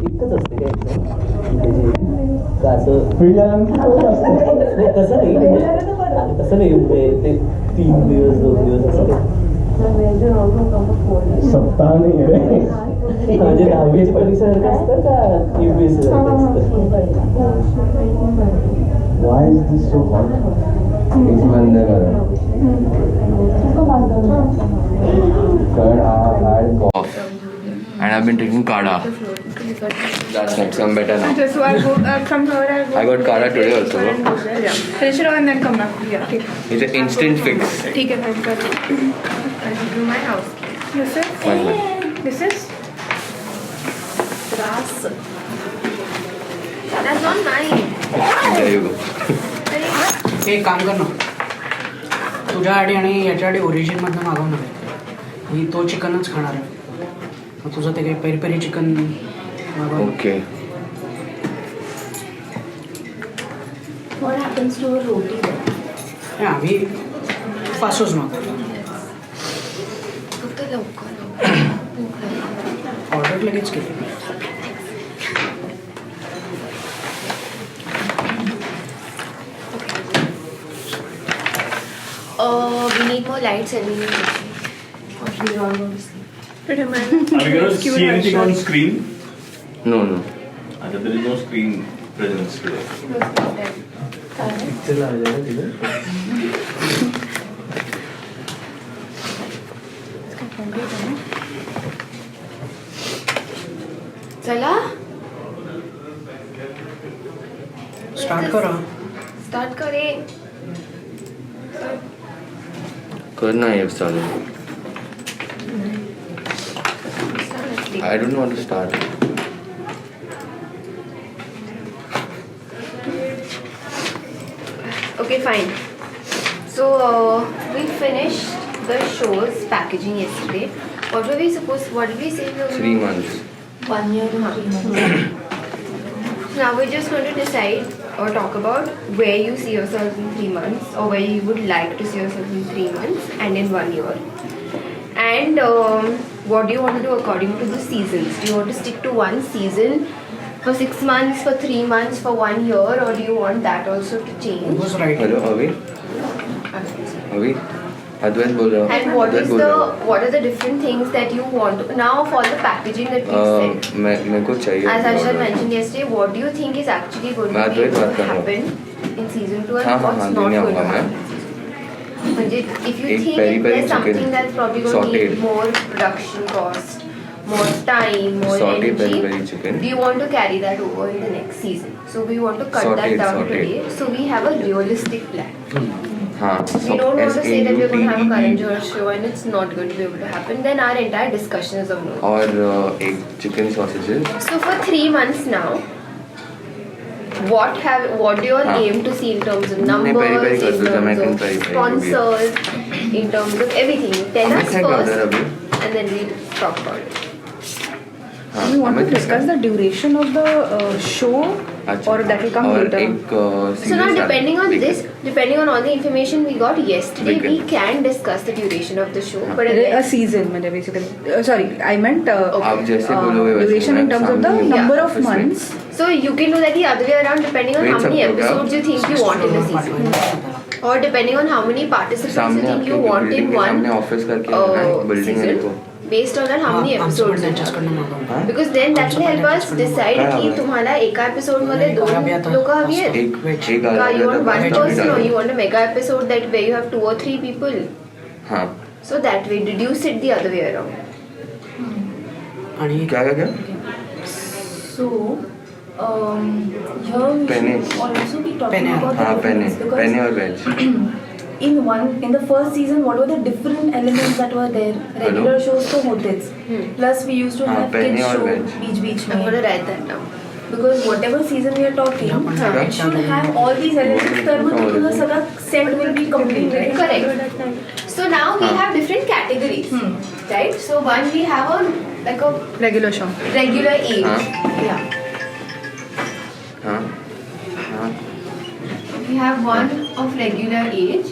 इतकंच असते काय का असं तसं नाही तसं नाही म्हणजे ते 3 दिवस 2 दिवस असं सप्ताह नाही आहे म्हणजे 10वीची परीक्षा असतं का UPSC Why is this so hot? Third, I have had cough and I've been drinking Kada. That's next. I'm better now. Okay, so I'll go from here. I got Kada today also. Bro. Yeah. Finish it off and then come back. Yeah. Okay. It's an instant fix. ठीक है fine कर. I'll do my house. This is. Fine. This is. Grass. That's not mine. There you go. एक काम कर ना तुझ्यासाठी आणि याच्यासाठी ओरिजिनमधनं मागव ना मी तो चिकनच खाणार आहे मग तुझं ते काही पेरी पेरी चिकन मागव Okay. What happens to a roti then? आम्ही फासोच मागवतो फक्त लवकर ऑर्डर लगेच केली we need more lights and we need we're all going to sleep. Pretty much. Are we going to see anything on screen? No, no. There is no screen presence today. चला start करा start करें करना है चालू. I don't know how to start. Okay, fine. So we finished the show's packaging yesterday. What did we say? 3 months. 1 year and 3 months. Now we're just going to decide or talk about where you see yourself in 3 months or where you would like to see yourself in 3 months and in 1 year. And what do you want to do according to the seasons? Do you want to stick to one season for 6 months, for 3 months, for 1 year, or do you want that also to change? was right Hello, Avi? Avi? Advait bol raha hu. And what are the different things that you want to, now for the packaging that we said? मेरे को चाहिए. As Arshad mentioned yesterday, what do you think is actually going to be able to happen in season 2 and what's not going to happen? If you think there's something that's probably going to need more production cost, more time, more energy, do you want to carry that over in the next season? So we want to cut that down today. So we have a realistic plan. We don't want to say that we're going to have a Karan Johar show and it's not going to be able to happen. Then our entire discussion is of no. और एक chicken sausages. So for 3 months now, what do you all aim to see in terms of numbers, in terms of sponsors, in terms of everything? Tell us first and then we'll talk about it. You want to discuss the duration of the show or that will come later? So now depending on this, depending on all the information we got yesterday, we can discuss the duration of the show. But A season, basically. Sorry, I meant आप जैसे बोलोगे वैसे duration in terms of the number of months. So you can do that the other way around depending on how many episodes you think you want in the season. Or depending on how many participants you think you want in one season. Based on that, how many episodes you have. Because then that will help us decide कि तुम्हाला एका episode मध्ये 2 लोक हवी आहेत. का you want one person or you want a mega episode that where you have 2 or 3 people. So that way reduce it the other way around. आणि क्या So, here we should also be talking about the difference because पेने और veg. in the first season, what were the different elements that were there? Regular shows तो होतेच. Plus we used to have kids show beach I'm में. going to write that down. Because whatever season we are talking, it should have all these elements. तर मग तुझा सगळा set will be complete, right? Correct. So now we have different categories, right? So one we have a Regular show. regular age. Yeah. We have one of regular age,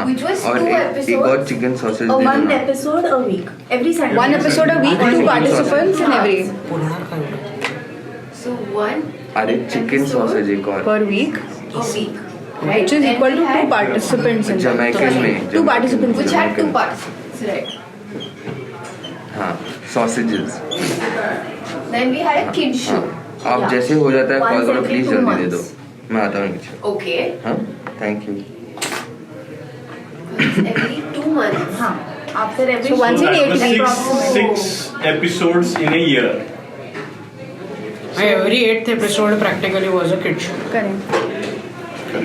which was 2 episodes. एक और chicken sausage. One episode a week, every Sunday. 1 episode a week, 2 participants in every. पुरणार काय So one अरे chicken episode sausage एक और per week, a week, right? which is Then equal we to two had- participants in that. Jamaican में Two participants. Which had two participants, right? हाँ sausages. Then we had a kid show. अब Yeah. जैसे हो जाता है Once call करो every please 2 जल्दी दे दो months. मैं आता हूँ नीचे. Okay. हाँ थैंक यू. Every 2 months. हाँ. After every So once So in that 8 was weeks. six episodes in a year. Every 8th episode practically was a kid show. Correct.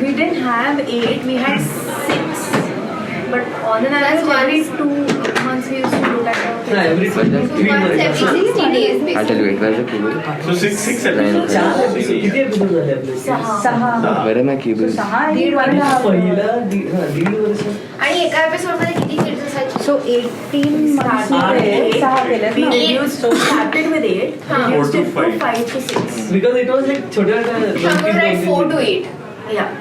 We didn't have 8, we had 6. But on an That's average, every 2 months we used to look at हाँ, every But then- 3 Once months. every 60 days I'll tell you basically. it. Where's the keyboard? So six episodes. चार episode, किती episode झाले आपले? सहा. Where are my keyboards? दीड वर्ष. पहिला दीड वर्ष. आणि एका एपिसोड मध्ये किती किड्स असायचे? So 18 months Started मध्ये with 6 केलेत We ना? reduced, so started with 8, हाँ. reduced 4 it to to 5 to 6. Because it was like छोट्या I'm gonna write 4 to 8 Yeah.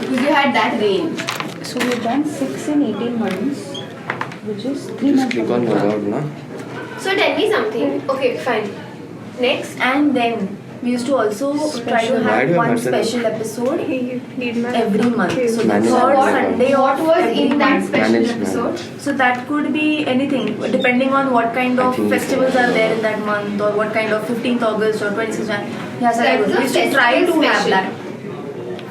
because you had that range. So we've done 6 in 18 months, which is 3 Just months. click on log out ना. So tell me something. Okay, fine. Next. And then we used to also try to Why have do you one have to- special episode Need my every month. So the Manage third that. Sunday What of was every in that month. special Manage, episode? So that could be anything depending on what kind I of think festivals so. are there in that month or what kind of 15th August or 26th January. Yeah, so Like we the used to try to festival have special. that.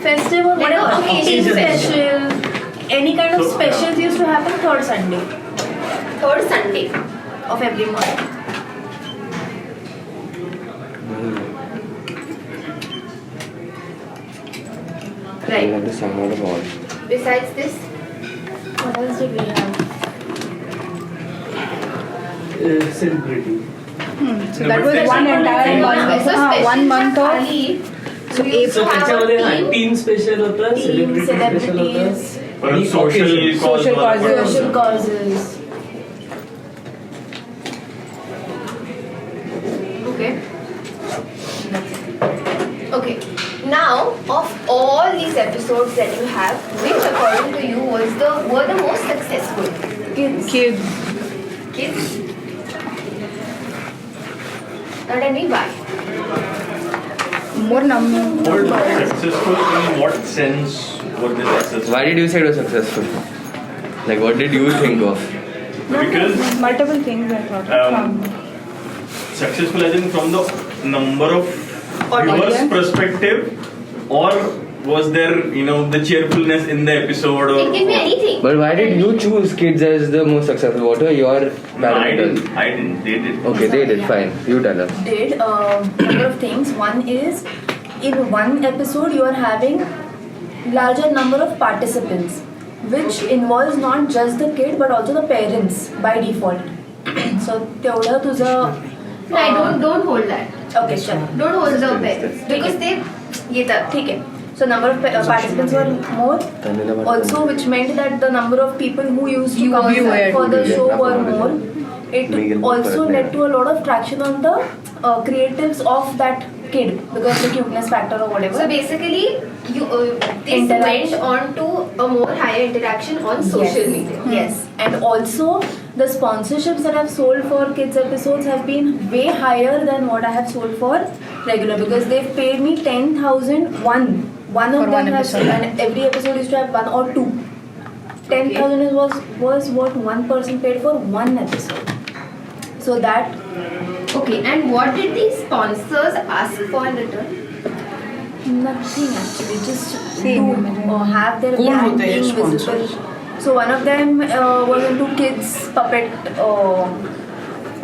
Festival, Like whatever. a occasion Special. Any kind of So, specials used to happen third Sunday Third Sunday. of every month. I Right. have to sound out of all. Besides this, What else did we have? Celebrity. So that was one entire month. so one month of. खाली So we used So to have a त्याच्यामध्ये team. Team special होतं, Team, celebrity special celebrities. होतं. परत आणि social occasion. cause Social वाला causes. पण Social होता. causes. Okay. Okay. Now, of all these episodes that you have, which according to you were the most successful? Kids. Kids. Now tell me why. More number. What successful in what sense were they successful? Why did you say it was successful? Like what did you think of? Because Multiple things I thought. successful as in from the number of viewers' Audience. perspective, or was there the cheerfulness in the episode? Or It can be anything. But why did you choose kids as the most successful? What were your No, I parameters? didn't. I didn't. They did. Okay, they did. Fine. You tell us. Did number of things. One is in one episode you are having larger number of participants, which involves not just the kid but also the parents by default. So तेवढं तुझं No, I don't hold that. Okay, sure. Don't hold the parents because they येतात. ठीक है. So number of participants were more. Also, which meant that the number of people who used to come Viewer. for the show were more. It also led to a lot of traction on the creatives of that kid because the cuteness factor or whatever. So basically, this Interaction. went on to a more higher interaction on social Yes. media. Yes, and also the sponsorships that I've sold for kids episodes have been way higher than what I have sold for regular because they've paid me 10,000 one of For them one has, episode. and every episode used to have one or two. 10,000 was what one person paid for one episode. So that Okay, and what did these sponsors ask for in return? nothing actually, just Same. to have their कौन brand होते हैं being sponsors? visible. So one of them was into kids puppet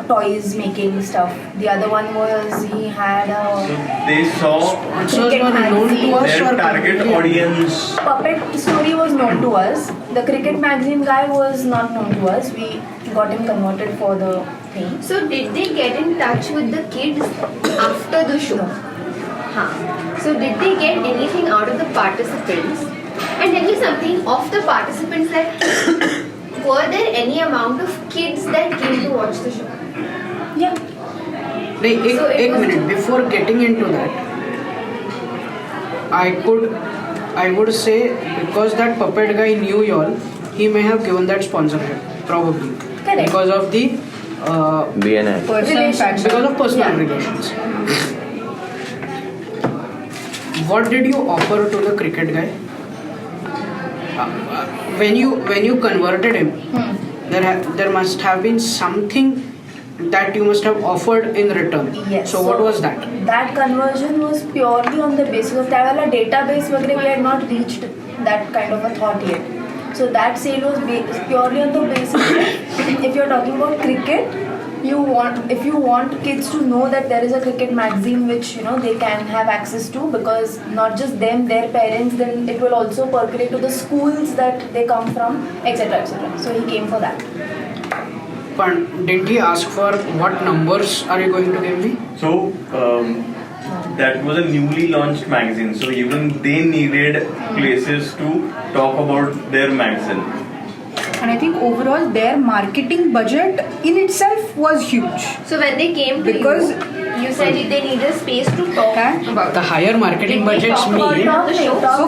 toys making stuff. The other one was he had a So they saw Sponsors Cricket were known to us their or target completely- audience. puppet story was known to us. The cricket magazine guy was not known to us. We got him converted for the thing. So did they get in touch with the kids after the show? Huh. So did they get anything out of the participants? And tell me something, of the participants that were there any amount of kids that came to watch the show? Yeah. नहीं एक So it एक was- minute before getting into that I would say because that puppet guy knew y'all, he may have given that sponsorship probably Correct. because of the BNI. Personal Relations. factor. because of personal Yeah. relations. what did you offer to the cricket guy? When you converted him, there must have been something that you must have offered in return. Yes. So what was that? That conversion was purely on the basis of that database वगैरह, we had not reached that kind of a thought yet. So that sale was purely on the basis that if you're talking about cricket, if you want kids to know that there is a cricket magazine which they can have access to, because not just them, their parents, then it will also percolate to the schools that they come from, etc., etc. So he came for that. But did he ask for what numbers are you going to give me? So that was a newly launched magazine. So even they needed places to talk about their magazine. And I think overall their marketing budget in itself was huge. So when they came to you said they need a space to talk about. The higher marketing budgets mean So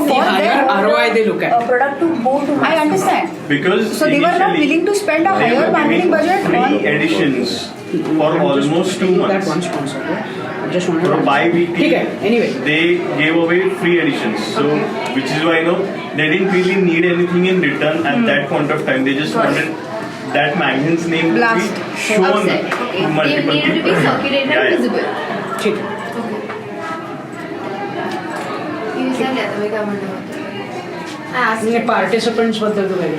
the higher ROI they look at. A product to go to. I understand. Because So they were not willing to spend a higher marketing budget on free editions for almost 2 months. That one sponsor. I just wanted For to bi-weekly, anyway. they gave away free editions. So, which is why they didn't really need anything in return at that point of time. They just wanted that magazine's name to be shown Okay. to They multiple needed to be people. circulated and visible. ठीक. You said that तुम्ही काय म्हणणार होते? I asked म्हणजे participants बद्दल तू काय?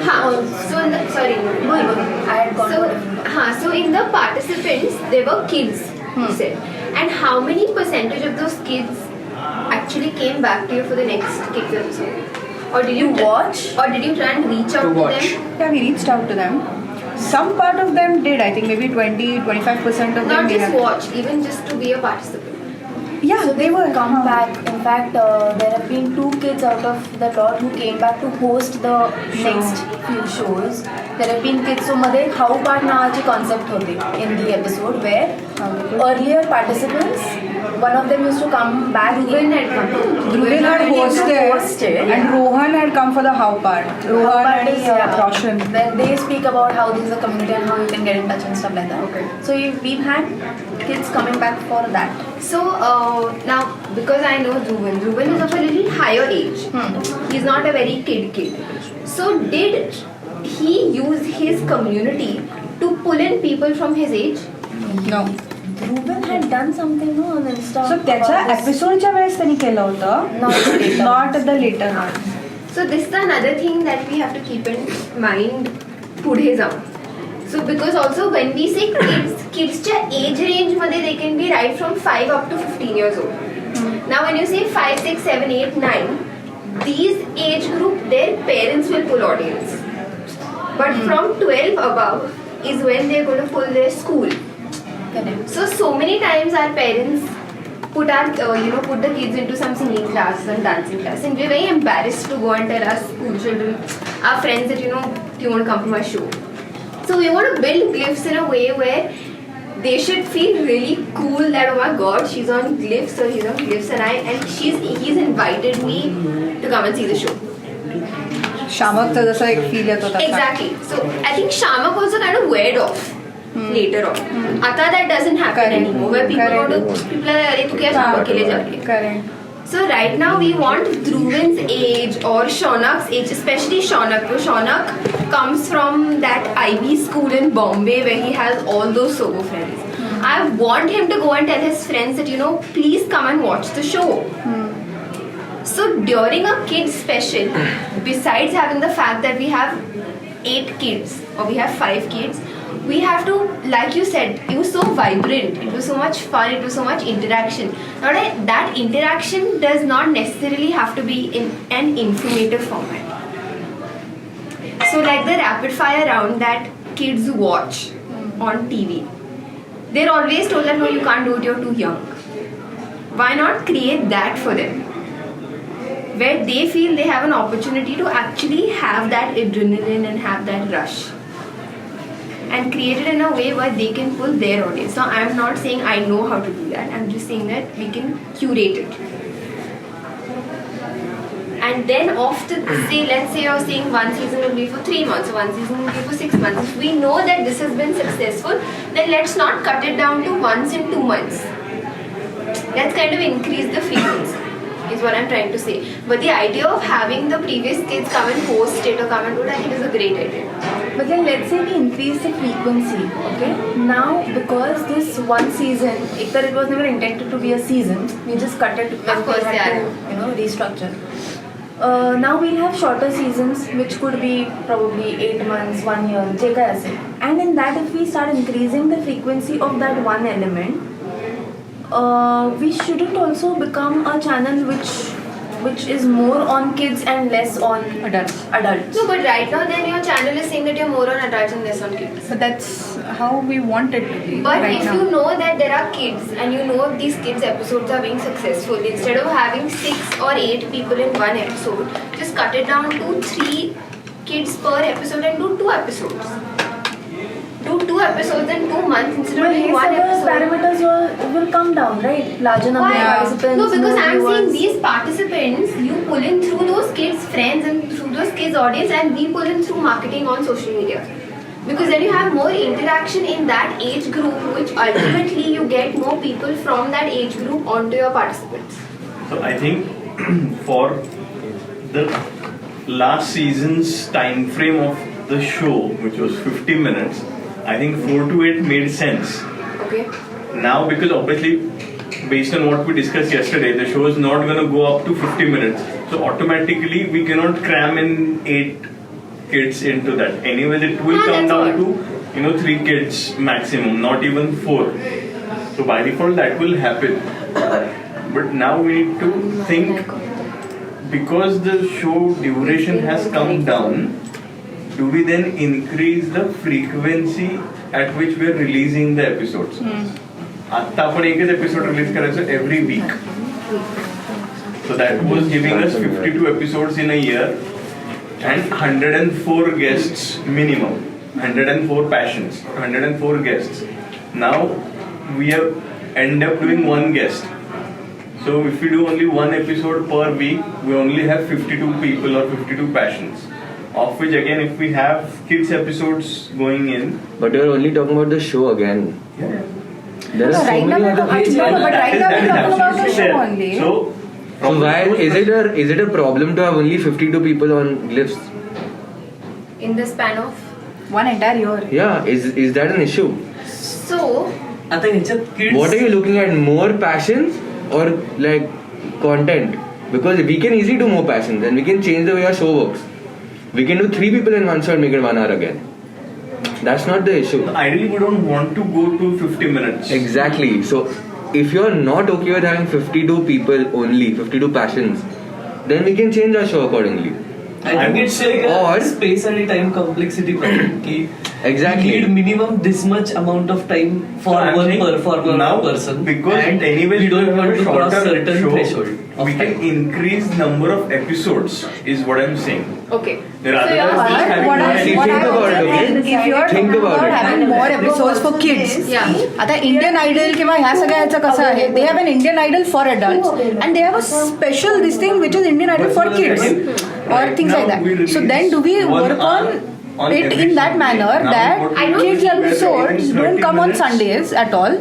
so in the, sorry. I had gone So, for it. so in the participants, there were kids, you said. And how many percentage of those kids actually came back to you for the next kids episode? Or did you watch? Or did you try and reach out to watch. them? Yeah, we reached out to them. Some part of them did. I think maybe 20-25% of them Not may just have. watch, even just to be a participant. Yeah, So they were come back. In fact, there have been 2 kids out of the lot who came back to host the next few shows. There have been kids so मध्ये how part नावाची concept होती in the episode where earlier participants, one of them used to come back. Dhruvan had come. Dhruvan had hosted and Rohan had come for the how part. Rohan and Roshan. Then they speak about how this is a community and how you can get in touch and stuff like that. Okay. So we've had kids coming back for that. So now, because I know Dhruvan is of a little higher age. He's not a very kid. So did he use his community to pull in people from his age? No. Dhruvan had done something on Insta. So त्याच्या about this. एपिसोडच्या वेळेस त्यांनी केलं होतं. Not the later one. So this is another thing that we have to keep in mind पुढे जाऊन. So because also when we say kids age range मध्ये they can be right from 5 up to 15 years old. Now when you say 5, 6, 7, 8, 9, these age group, their parents will pull audience. But from 12 above is when they're going to pull their school. Correct. So many times our parents put the kids into some singing classes and dancing classes, and we're very embarrassed to go and tell our school children, our friends that do you want to come to my show. So we want to build Glyphs in a way where they should feel really cool that oh my god, she's on Glyphs or he's on Glyphs and he's invited me to come and see the show. शामकचा जसा एक feel येतो तसा. Exactly. So I think Shamak also kind of weared off later on. Ata that doesn't happen Correct. anymore. Where people Correct. want to people are like, "तू क्या Shamak के लिए जा रही है?" Correct. So right now we want Dhruvan's age or Shaunak's age, especially Shaunak. Because Shaunak comes from that IB school in Bombay where he has all those Sobo friends. I want him to go and tell his friends that please come and watch the show. So during a kids special, besides having the fact that we have 8 kids or we have 5 kids, we have to, like you said, it was so vibrant, it was so much fun, it was so much interaction. Now that interaction does not necessarily have to be in an informative format. So like the rapid fire round that kids watch on TV, they're always told that no, you can't do it, you're too young. Why not create that for them? Where they feel they have an opportunity to actually have that adrenaline and have that rush. And create it in a way where they can pull their audience. Now, I'm not saying I know how to do that. I'm just saying that we can curate it. And then often, let's say you're saying one season will be for 3 months, one season will be for 6 months. If we know that this has been successful, then let's not cut it down to once in 2 months. Let's kind of increase the frequency. is what I'm trying to say. But the idea of having the previous kids come and host it or come and do it, I think is a great idea. But then let's say we increase the frequency, okay? Now, because this one season, if it was never intended to be a season, we just cut it because Of course, we had to, restructure. Now we'll have shorter seasons, which could be probably 8 months, 1 year, je kya aise. And in that, if we start increasing the frequency of that one element, we shouldn't also become a channel which is more on kids and less on adults. No, but right now then your channel is saying that you're more on adults and less on kids. So that's how we want it to be. But right if now. you know that there are kids and you know these kids episodes are being successful, instead of having 6 or 8 people in one episode, just cut it down to 3 kids per episode and do 2 episodes. Do 2 episodes in 2 months instead of But doing his 1 episode. parameters will come down, right? Larger number of Why? participants. No, because more I'm viewers. saying these participants, you pull in through those kids' friends and through those kids' audience, and we pull in through marketing on social media. Because then you have more interaction in that age group, which ultimately you get more people from that age group onto your participants. So I think for the last season's time frame of the show, which was 50 minutes, I think 4 to 8 made sense. Okay. Now, because obviously, based on what we discussed yesterday, the show is not going to go up to 50 minutes. So automatically, we cannot cram in 8 kids into that. Anyways, it will come down to 3 kids maximum, not even 4. So by default, that will happen. But now we need to think, because the show duration has come down, do we then increase the frequency at which we are releasing the episodes? आता आपण एकच episode release करायचं every week. So that was giving us 52 episodes in a year and 104 guests minimum. 104 passions, 104 guests. Now we have end up doing 1 guest. So if we do only 1 episode per week, we only have 52 people or 52 passions. Of which again, if we have kids episodes going in. But you're only talking about the show again. Yeah. There are so right now many we're other talking- ways. but right now we're talking about the show there. only. So why is it a problem to have only 52 people on Glyphs? In the span of. One entire year. Yeah, is that an issue? So, आता ह्याच्यात kids What are you looking at? More passions or like content? Because we can easily do more passions and we can change the way our show works. We can do 3 people in one show and make it 1 hour again. That's not the issue. ideally we don't want to go to 50 minutes. Exactly. So if you're not okay with having 52 people only, 52 passions, then we can change our show accordingly. I think it's like a Or- space and time complexity problem. कि Exactly. You need minimum this much amount of time for So I'm one saying now, person. because and anyways we don't want to cross shorter certain show, threshold of we can time. increase number of episodes is what I'm saying. okay. Rather you're than just having What one I Think episode. about it, okay? if you're Think talking about about it. having more episodes for kids, Yeah. आता Indian Idol किंवा ह्या सगळ्याचं कसं आहे they have an Indian Idol for adults and they have a special this thing which is Indian Idol for kids और things like that so then do we work on it in that manner that kids episodes don't come on Sundays at all.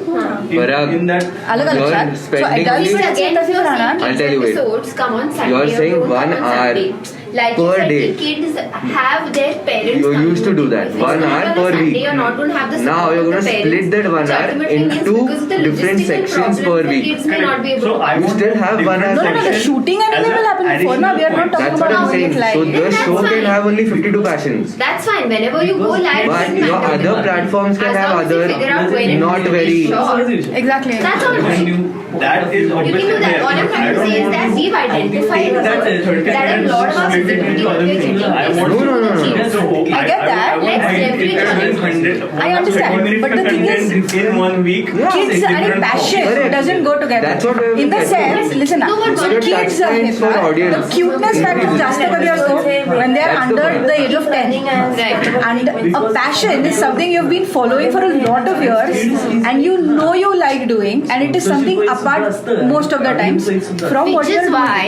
Parag, in that अलग अलग you're chat. So spending adults only- But again, if you're saying I'll kids tell you wait. episodes come on Sunday. You're saying or don't 1 come on hour Sunday. Like per you said, day. the kids have their parents. You coming used to do with that. them. 1 It's not hour on a per Sunday, week. You're not going to have the Now support you're of going the to parents. split that 1 So hour ultimately means into because of the different logistical sections per problems, the week. kids may not be able So to. I You want still have 1 hour different No, the section. shooting and As everything a will happen before. Now we are not additional talking That's what about I'm how saying. it's like. So the That's show fine. can have only 52 passions. That's fine. Whenever you go live, But it your matters. other platforms can As have long as you other figure out when it not will be very short. Exactly. That's all right. That is You obviously can do that. there. All I'm I trying to don't say is want that to we've identified take that that 30 a minutes, lot of our split it into visibility other is things. getting I is want through No, no, the no, no. kids. I get that. Let's leverage on I understand. But the thing is, in 1 week. Yeah. kids and passion Correct. doesn't go together. That's what we have In the to get sense, to. listen, No, but Instead of kids touch आहेत points for ना, audience. the cuteness factor जास्त कधी असतो when they are That's the under point. the age of 10. Right. And a passion is something you've been following for a lot of years and you know you like doing, and it is something apart most of the times from what Which you're is doing. why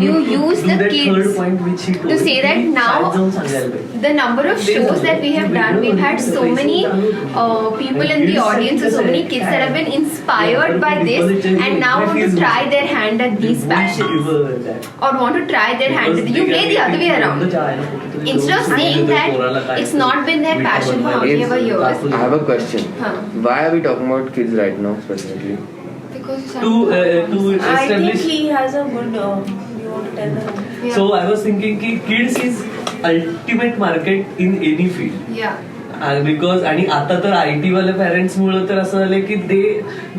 you use the kids. to say that now the number of shows that we have done, we've had so many people in the audience, so many kids that have been inspired by this and now want to try their hand at these passions or want to try their hand at you play the other way around. Instead of saying that it's not been their passion for how many ever years. I have a question. Why are we talking about kids right now specifically? Because To I think establish. he has a good. You want to tell them? yeah. So I was thinking ki kids is ultimate market in any field. yeah. Because आणि आता तर IT वाले parents मुळे तर असं झालं की दे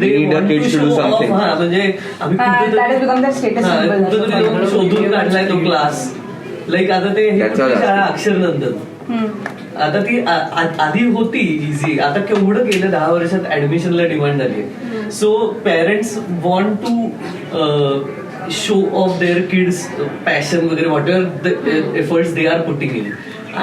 need the kids to do something. म्हणजे आम्ही that has become the status symbol. कुठेतरी जाऊन शोधून काढलाय तो क्लास लाईक आता ते That's all. शाळा अक्षर नंतर आता ती आधी होती इझी आता केवढं गेलं 10 वर्षात ऍडमिशनला डिमांड झाली so parents want to show off their kids passion वगैरे whatever the efforts they are putting in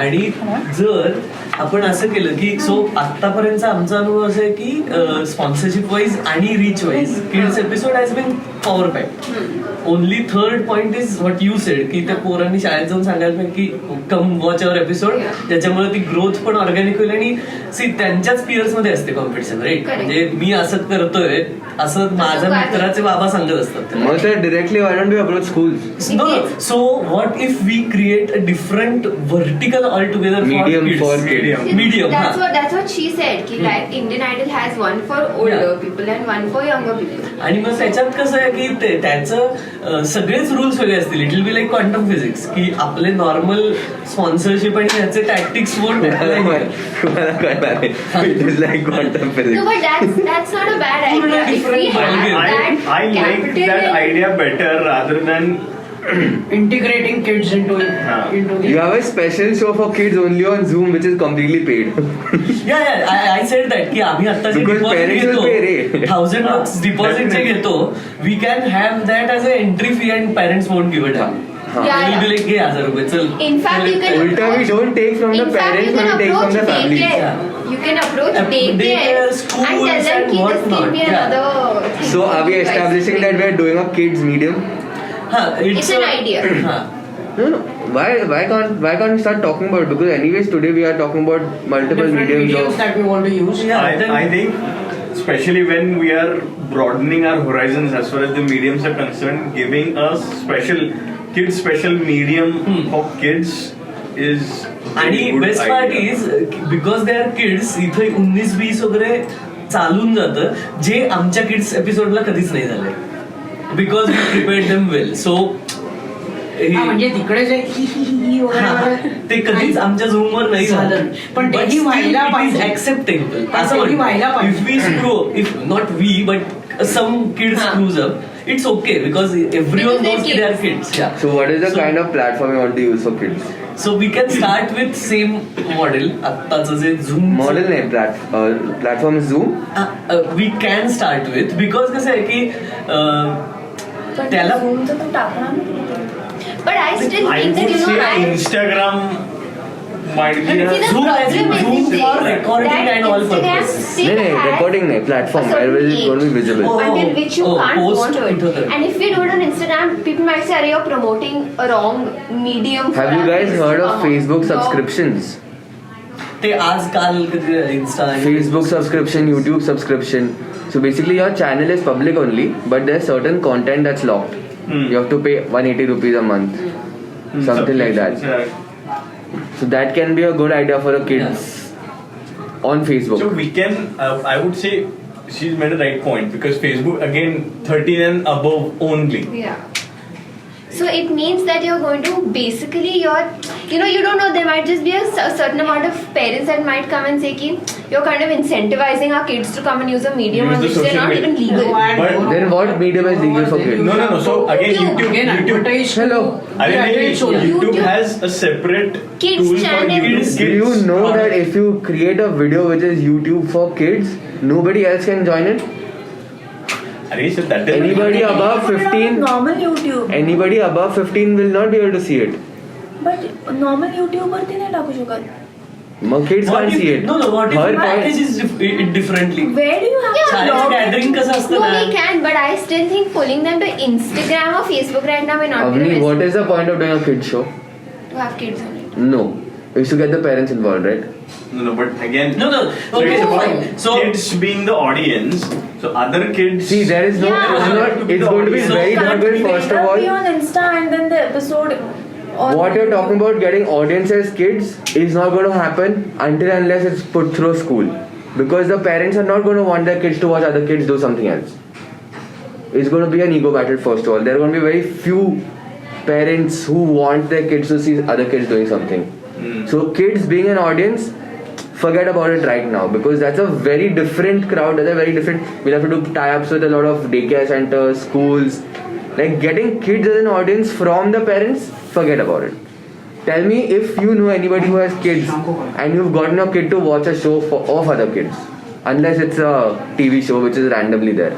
आणि जर आपण असं केलं की सो आतापर्यंतचा आमचा अनुभव असा आहे की स्पॉन्सरशिप वाईज आणि reach wise kids episode has been power pack only third point is what you said की त्या पोरांनी शाळेत जाऊन सांगायला पाहिजे की कम वॉच अवर एपिसोड ज्याच्यामुळे ती ग्रोथ पण ऑर्गॅनिक होईल आणि सी त्यांच्याच पियर्स मध्ये असते कॉम्पिटिशन राईट म्हणजे मी असं करतोय असं माझ्या मित्राचे बाबा सांगत असतात मग तर directly why don't we approach schools so what if we create a different vertical all together Medium for kids. Medium, That's what she said. Ki like Indian Idol has one for older people and one for younger people. आणि मग त्याच्यात कसं आहे की त्याचं सगळेच rules वेगळे असतील it will be like quantum physics की आपले नॉर्मल स्पॉन्सरशिप आणि ह्याचे टॅक्टिक्स तुम्हाला कळणार आहे it is like quantum No, physics but that's not a bad idea. If we have that I like capital that and- idea better rather than integrating kids into the You have a special show for kids only on Zoom which is completely paid. I said that की आम्ही आता जे Because deposit parents will pay, रे. घेतो $1000 deposit जे घेतो we can have that as a entry fee and parents won't give it Yeah. घे ₹1000 चल In fact, you can Ulta, we don't take from the In fact, parents, you can we take from approach the families. daycare. You can approach Daycare, daycare and schools tell them and ki this whatnot. can be Yeah. another thing. So are we You guys establishing can- that we are doing a kids medium? It's an idea. No. Why can't we start talking about it? Because anyways today we are talking about multiple different mediums mediums of that we want to use. I think especially when we are broadening our horizons as far as the mediums are concerned, giving a special medium for kids is आणि a good best part idea. Is because they are kids इथे 19-20 वगैरे चालून जातं जे आमच्या kids एपिसोडला कधीच नाही झालंय because we prepared them well so म्हणजे तिकडे जे ही वगैरे ते कधीच आमच्या झूम वर नाही झालं झालं. पण तेही व्हायला पाहिजे. ऍक्सेप्टेबल पण तेही व्हायला पाहिजे. If we screw if not we but some kids screws up it's okay because everyone Because they're knows की they are kids So what is the kind of platform you want to use for kids? So we can start with same model आत्ताचं जे Zoom Model नाही platform is Zoom. We can start with because कसं आहे की त्याला फोनचं तर टाकणार ना. But I still I think that would say I Instagram might be See, the Zoom has problem Zoom is for this, recording that and all Instagram purposes. still No, has recording नहीं platform a certain where it age won't be visible. Oh. until which you can't post go onto it. into the- And if we do it on Instagram, people might say, "Are you promoting a wrong medium?" for Have you our guys kids heard to of come on?" Facebook No. subscriptions? ते आजकाल Insta Facebook subscription, YouTube subscription. So basically your channel is public only, but there's certain content that's locked. You have to pay 180 rupees a month. Something like that. So that can be a good idea for the kids on Facebook. So we can, I would say, she's made a right point because Facebook again 13 and above only. Yeah. So it means that you're going to basically you don't know, there might just be a certain amount of parents that might come and say ki you're kind of incentivizing our kids to come and use a medium Use on the which they're social not media. even legal. But Then what medium is legal for kids? no. So again, Again, YouTube. advertise. Hello. YouTube has a separate Kids tool channel. for kids. Do you know that if you create a video which is YouTube for kids, nobody else can join it? Arey, so that is Anybody above Put it on 15? normal YouTube. Anybody above 15 will not be able to see it. But normal YouTube वरती नाही टाकू शकत. मग kids What can't if- see it. No, what if Her you package point, it differently? Where do you have Yeah, to शाळेत log in? Gathering कसं असतं No, ना we can, but I still think pulling them to Instagram or Facebook right now may not be the Avni, best. what is the point of doing a kids show? to have kids on it. No. We used to get the parents involved, right? No, but again, No. So Okay, it's about fine. So kids being the audience. So other kids. See, there is no. Yeah. It's going to be So very can't difficult. we First It'll of be all, on Insta and then the episode. what you're talking about getting audience as kids is not going to happen until unless it's put through school, because the parents are not going to want their kids to watch other kids do something else. It's going to be an ego battle first of all. There are going to be very few parents who want their kids to see other kids doing something. So kids being an audience, forget about it right now, because that's a very different crowd. That's a very different. We'll have to do tie-ups with a lot of daycare centers, schools. Like getting kids as an audience from the parents, forget about it. Tell me if you know anybody who has kids and you've gotten your kid to watch a show of other kids, unless it's a TV show which is randomly there.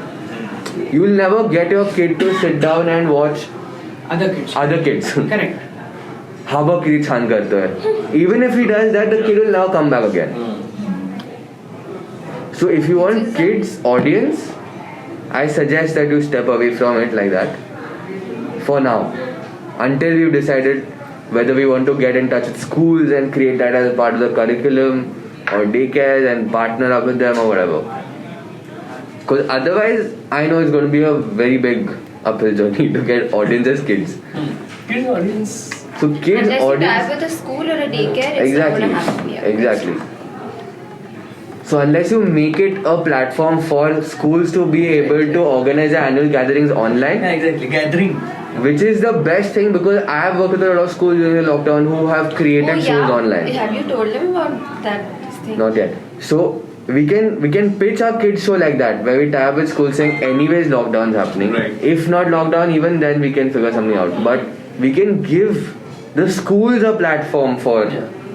You will never get your kid to sit down and watch Other kids. other kids. Correct. हा बघ किती छान करतोय. Even if he does that, the kid will never come back again. So if you want kids audience, I suggest that you step away from it like that for now, until we've decided whether we want to get in touch with schools and create that as part of the curriculum, or daycares and partner up with them or whatever. Because otherwise, I know it's going to be a very big uphill journey to get audience as kids. kids audience. So kids Unless you audience. tie with a school or a daycare, it's Exactly. not going to happen. Yeah. Exactly. So unless you make it a platform for schools to be able to organize their annual gatherings online, Yeah, exactly. Gathering. which is the best thing, because I have worked with a lot of schools during the lockdown who have created Oh, shows yeah. online. Have you told them about that thing? Not yet. So we can pitch our kids show like that, where we tie up with schools saying anyways lockdown's happening. Right. If not lockdown, even then we can figure something out. But we can give the schools a platform for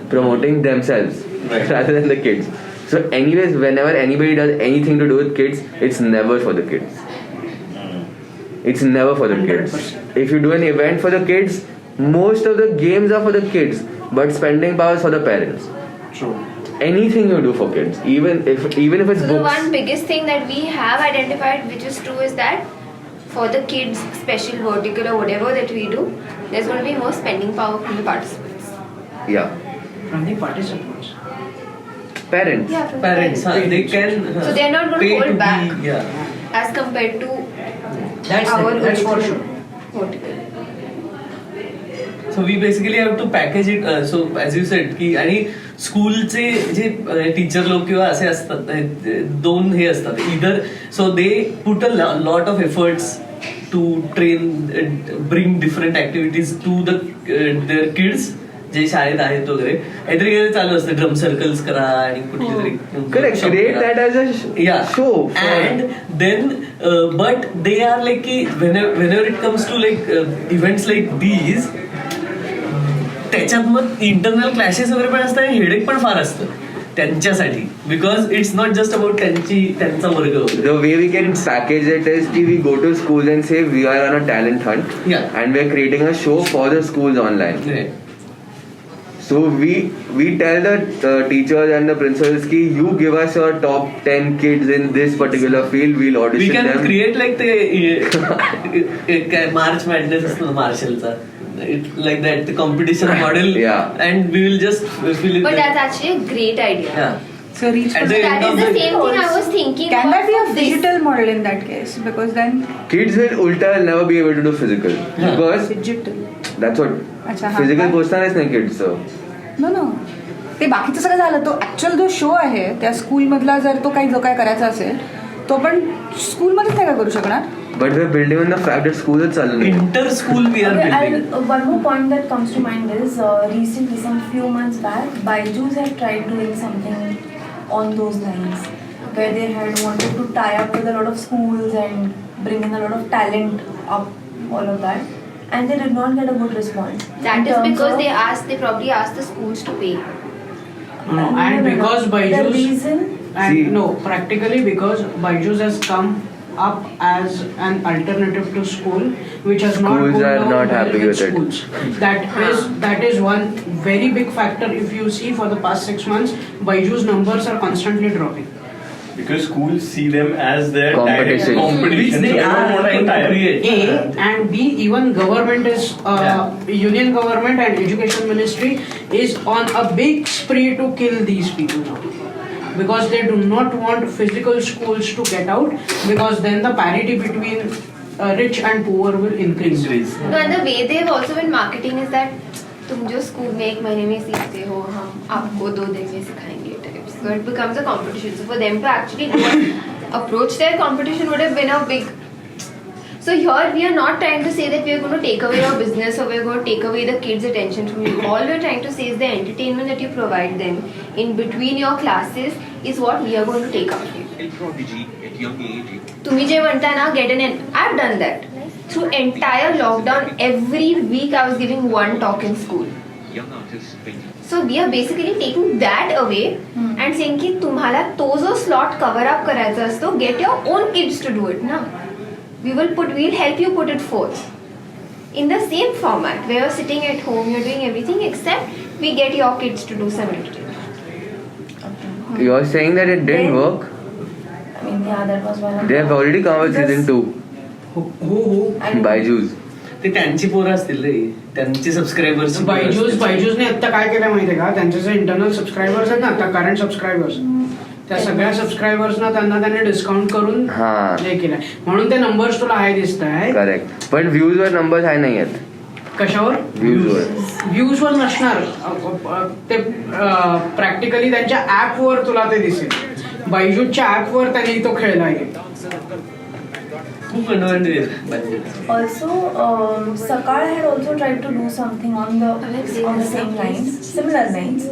promoting themselves Right. rather than the kids. So anyways, whenever anybody does anything to do with kids, it's never for the kids. It's never for the kids. 100%. If you do an event for the kids, most of the games are for the kids, but spending power is for the parents. True. Anything you do for kids, even if it's So the books. one biggest thing that we have identified, which is true, is that for the kids, special vertical or whatever that we do, there's going to be more spending power from the participants. Yeah, From the participants. parents. Yeah, from the Parents, they can. So they're not going pay to hold back be, yeah. as compared to That's our it. That's for original sure. vertical. So we basically have to package it. So as you said, की आणि स्कूलचे जे teacher लोक किंवा असे असतात दोन हे असतात इधर so they put a lot of efforts to train bring different activities to the their kids जे शाळेत आहेत वगैरे काहीतरी चालू असतं ड्रम सर्कल्स करा आणि कुठली तरी Correct. Create that as a yeah show. and then but they are like ki, whenever it comes to like events like these त्याच्यात मग इंटरनल क्लॅशेस वगैरे पण असतात आणि हेडेक पण फार असतं त्यांच्यासाठी because it's not just about त्यांचा वर्ग The way we can package it is कि we go to schools and say we are on a talent hunt, Yeah. and we are creating a show for the schools online. So we tell the teachers and the principals ki you give us your top 10 kids in this particular field, we'll we audition can them. Create like ते March madness असतो मार्शलचा like that the competition model Yeah. and we will just fill in But the- that's actually a great idea. yeah So reach At for the the- end That is of the the- same thing I was thinking. Can that be a about this. digital model in that case? Because then Kids will never be able to do physical because digital. that's what अच्छा, हा. physical पोचणारच नाही kids. So No. ते बाकीचं सगळं झालं तो actual जो show आहे त्या स्कूलमधला जर तो काही जो काय करायचा असेल तो आपण स्कूलमध्येच नाही का करू शकणार but we're building on the fact that school is चालू नाही. inter school we are Okay, building one more point that comes to mind is recently, some few months back, Byju's had tried doing something on those lines, where they had wanted to tie up with a lot of schools and bring in a lot of talent up, all of that, and they did not get a good response. That In is terms because of- they probably asked the schools to pay. No, and because the Byju's reason. and See- no, practically because Byju's has come up as an alternative to school, which has not Schools gone are down not well happy with it. schools. That is one very big factor. If you see for the past 6 months, Byju's numbers are constantly dropping. Because schools see them as their direct Competition. competition. Which they so are don't want trying to tie up. create. A and B, even government is union government and education ministry is on a big spree to kill these people now, because they do not want physical schools to get out, because then the parity between rich and poor will increase. No, and the way they've also been marketing is that तुम जो school में एक महीने में सीखते हो हम आपको 2 दिन में सिखाएंगे types. So it becomes a competition. So for them to actually go and approach their competition would have been a big. So here we are not trying to say that we are going to take away your business or we are going to take away the kids' attention from you. All we are trying to say is the entertainment that you provide them in between your classes is what we are going to take out of you. तुम्ही जे म्हणता ना get an I've done that. Through entire lockdown, every week I was giving one talk in school. So we are basically taking that away and saying कि तुम्हाला तो जो slot cover up करायचा असतो, get your own kids to do it ना. We'll help you put it forth. In the same format, where you're sitting at home, you're doing everything except we get your kids to do some entertainment. You're saying that it didn't work? I mean, yeah, that was one of They have already come with season 2. I mean, Byju's. ते त्यांची पोरं असतील रे, त्यांचे subscribers. बायजूसने आता काय केलं माहितीये का, त्यांचे जे इंटरनल सबस्क्रायबर्स आहेत ना, आता करंट सबस्क्रायबर्स, त्या सगळ्या सबस्क्रायबर्सना त्यांनी डिस्काउंट करून हे केलंय, म्हणून ते नंबर्स तुला हाय दिसत आहे. करेक्ट. पण व्ह्यूज वर नंबर्स हाय नाही आहेत. कशावर? व्ह्यूज वर नसणार ते, प्रॅक्टिकली त्यांच्या ऍप वर तुला ते दिसेल. बायजूच्या ऍप वर त्यांनी तो खेळलाय. also, Sakal had also tried to do something on the same lines, similar lines.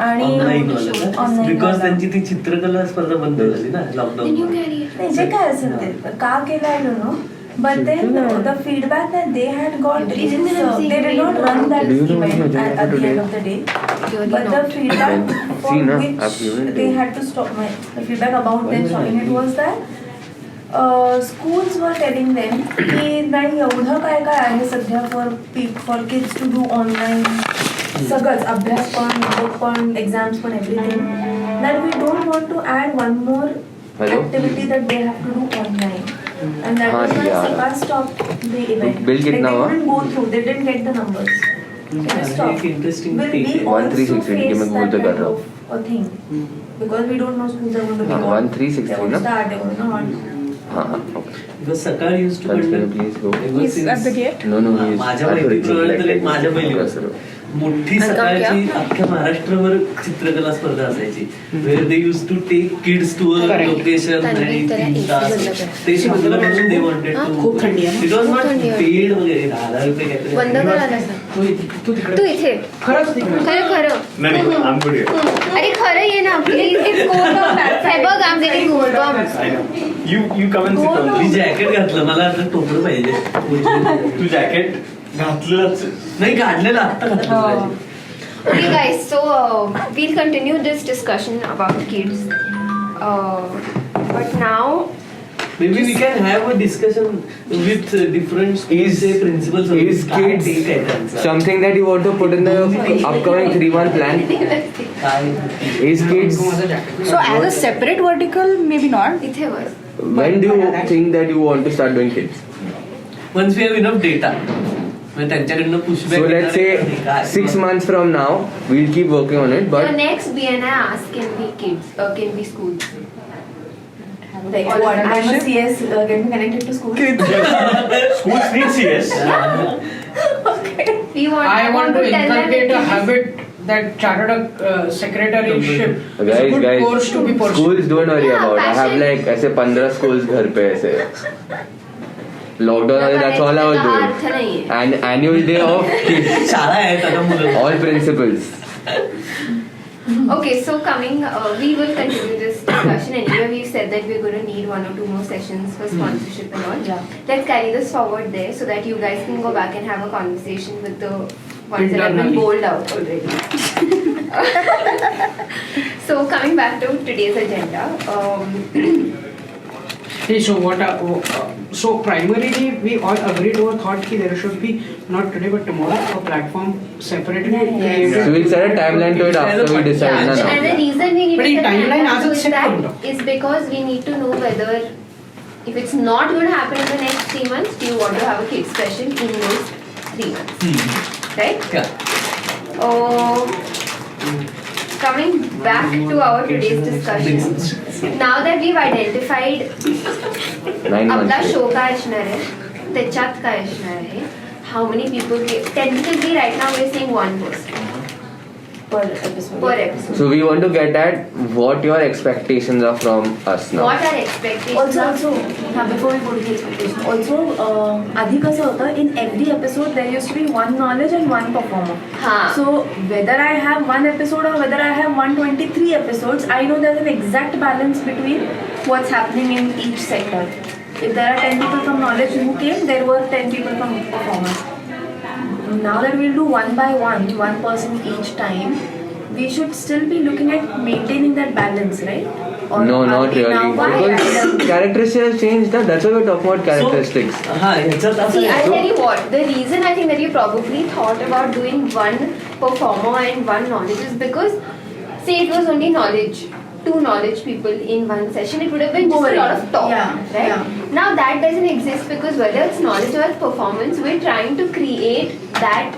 आणि online बिकॉज त्यांची ती चित्रकला स्पर्धा बंद झाली ना लॉकडाऊन. नाही जे काय असेल ते का केलं I don't know. But then the feedback that they had got is they did not run that event at the end of the day. But the feedback for which they had to stop, the feedback about them stopping it was that schools were telling them की नाही एवढं काय काय आहे सध्या for kids to do online सगळंच अभ्यास पण बुक पण एक्झाम्स पण everything, that we don't want to add one more activity that they have to do online. And that was why Sakal stopped the event. Bill कितना हुआ? They didn't go through, they didn't get the numbers. They stopped. Interesting Will thing. we also 1360 face मैं that बोलते कर kind रहा हूँ. of a thing? Because we don't know schools are going to be on. 1360 They're going to ना? start, they're going to not. हाँ okay. Because Sakal used to conduct. Please go. He's at the gate. No, he is. माझ्या माहितीप्रमाणे तर एक माझ्या पहिली मोठी सकाळची अख्ख्या महाराष्ट्रभर चित्रकला स्पर्धा असायची, where they use to take kids to a location आणि 3 तास ते शिकवल्यापासून दे वॉन्टेड टू. खूप थंडी आहे. इट वॉज नॉट पेड वगैरे, 10,000 रुपये काहीतरी. बंद करायला सांग. तू इथे खरंच खरं खरं. नाही I'm good here. अरे खरं ये ना प्लीज. It's cold. हे बघ आम getting cold. I know. You come and sit on me this. Jacket घातलं, मला आता टोपलं पाहिजे. तू जॅकेट घातलंच नाही काढलेलं, आत्ता घातलं. Okay guys, so we'll continue this discussion about kids. But now Maybe we can have a discussion with different schools, say principals. Is kids something that you want to put in the upcoming 3-month plan? Is kids? So as a separate vertical, maybe not. इथे बस. When do you think that you want to start doing kids? Once we have enough data. त्यांच्याकडनं pushback. So let's say 6 months from now, we'll keep working on it. Your But next BNI ask can be kids, can be schools. Like what? I'm a CS, get me connected to school. Schools need CS. We want. I want to tell them inculcate a it is- habit that chartered secretaryship is a guys, good course to be pursued. schools don't worry Yeah, about. I have passion. like ऐसे 15 schools घर पे ऐसे. Lockdown मध्ये that's all I was त्याचा अर्थ doing. नाहीये. And annual day of kids. शाळा आहेत आता मुलं. All principals. Okay, so coming, we will continue this discussion. Anyway, we've said that we're going to need 1 or 2 more sessions for sponsorship and all. Yeah. Let's carry this forward there so that you guys can go back and have a conversation with the ones that have been Internally. bowled out already. So coming back to today's agenda. Hey, so what? So primarily, we all agreed or thought that there should be not today but tomorrow a platform separately created. So we'll set a timeline to it after we decide. Yeah, No. and the reason we need But to in set timeline timeline as to it's set that from is because we need to know whether if it's not going to happen in the next 3 months, do you want to have a kids session in those 3 months, right? Yeah. Coming back to our today's discussion, now that we've identified 9 आपला months. Show काय असणार आहे त्याच्यात काय असणार आहे how many people tentatively right now we're saying one person per episode. per episode. So we want to get at what your expectations are from us now. What are expectations? Also, before we go to the expectation, also, आधी कसं होतं, in every episode there used to be one knowledge and one performer. हाँ. So whether I have one episode or whether I have 123 episodes, I know there's an exact balance between what's happening in each sector. If there are 10 people from knowledge who came, there were 10 people from performance. Now that we'll do one by one person each time, we should still be looking at maintaining that balance, right? Or No, are not we really. now Because characteristics have changed. Now. That's why we're talking about characteristics. हा ह्याच्यात असं See, I'll आहे. tell you what. The reason I think that you probably thought about doing one performer and one knowledge is because, say, it was only knowledge, 2 knowledge people in one session, it would have been just a lot of talk, Yeah, right? yeah. Now that doesn't exist because whether it's knowledge or performance, we're trying to create that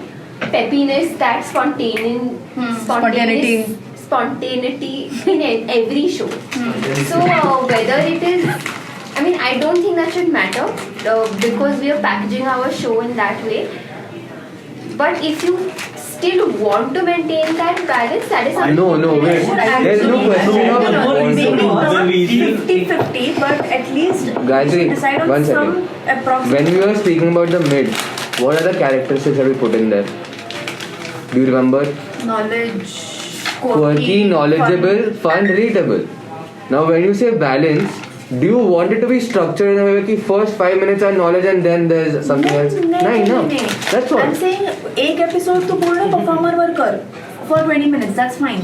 peppiness, that Spontaneity. spontaneity in every show. So whether it is, I mean, I don't think that should matter because we are packaging our show in that way. But if you still want to maintain that balance, that is something. No, wait. There's no question of Maybe wanting. not 50-50, but at least Gayatri, we should decide on one some second. approximate. When we were speaking about the mid, what are the characteristics that we put in there? Do you remember? Knowledge, Quirky, knowledgeable, fun, readable. Now, when you say balance, do you want it to be structured in a way that first 5 minutes are knowledge and then there's something else? No. That's all. I'm saying एक episode तो पूर्ण performer वर कर for 20 minutes. That's fine.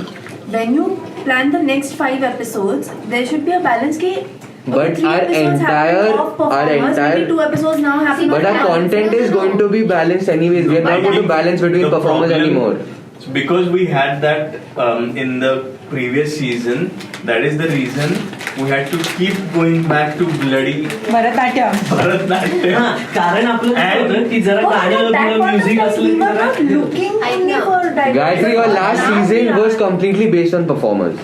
When you plan the next 5 episodes, there should be a balance कि But 3 our episodes entire- happen of performers, maybe 2 episodes now happen But of our performers. content is going to be balanced anyways. We are not going to balance between The performers problem- anymore. Because we had that in the previous season, that is the reason we had to keep going back to bloody Bharatanatyam. Bharatnatyam. हा, कारण आपलं कसं होतं की जरा Oh, गाणं at that किंवा point of music time, असलं we की were जरा not looking I only know. for diversity. Gayatri, your last Now season we are. was completely based on performers.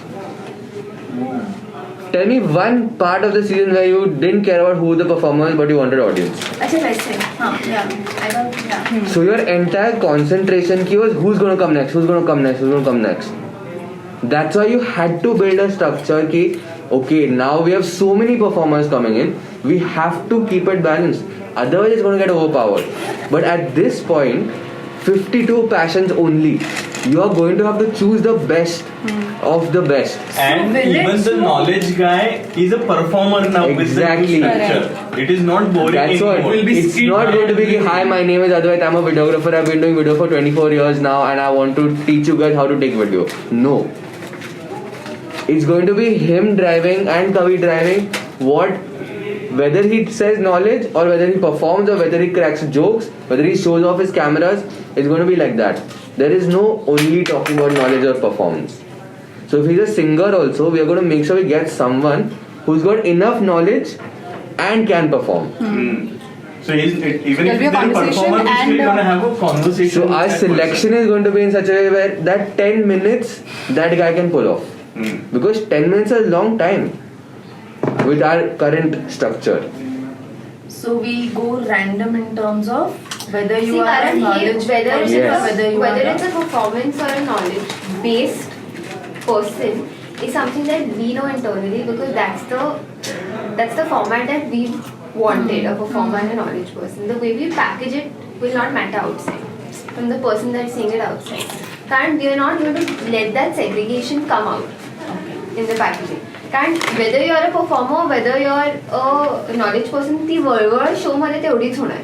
Tell me one part of the season where you didn't care about who the performers, but you wanted audience. अच्छा वैसे हाँ yeah I don't yeah. So your entire concentration key was who's going to come next, who's going to come next, who's going to come next. That's why you had to build a structure ki, okay, now we have so many performers coming in, we have to keep it balanced. Otherwise it's going to get overpowered. But at this point, 52 passions only. You are going to have to choose the best of the best. And will even it the so- knowledge guy is a performer now Exactly. with the new structure. It is not boring That's what. anymore. will be It's skilled not going to be, by- hi, my name is Advait, I'm a videographer, I've been doing video for 24 years now and I want to teach you guys how to take video. No. It's going to be him driving and Kavi driving what, whether he says knowledge or whether he performs or whether he cracks jokes, whether he shows off his cameras, it's going to be like that. There is no only talking about knowledge or performance. So if he's a singer also, we are going to make sure we get someone who's got enough knowledge and can perform. So he's, even There'll if be he's a a performer, conversation we're still and, going to have a conversation. So with our that selection is going to be in such a way where that 10 minutes that guy can pull off. person. Because 10 minutes is a long time with our current structure. So we go random in terms of whether you See, are a currently, knowledge whether it's, Yes. or whether you whether are it's a performance or a knowledge-based person is something that we know internally because that's the format that we wanted, a performer and a knowledge person. The way we package it will not matter outside from the person that's seeing it outside. And we are not going to let that segregation come out in the packaging. कारण whether you are a performer, whether you are a knowledge person, ती वळवळ show मध्ये तेवढीच होणार.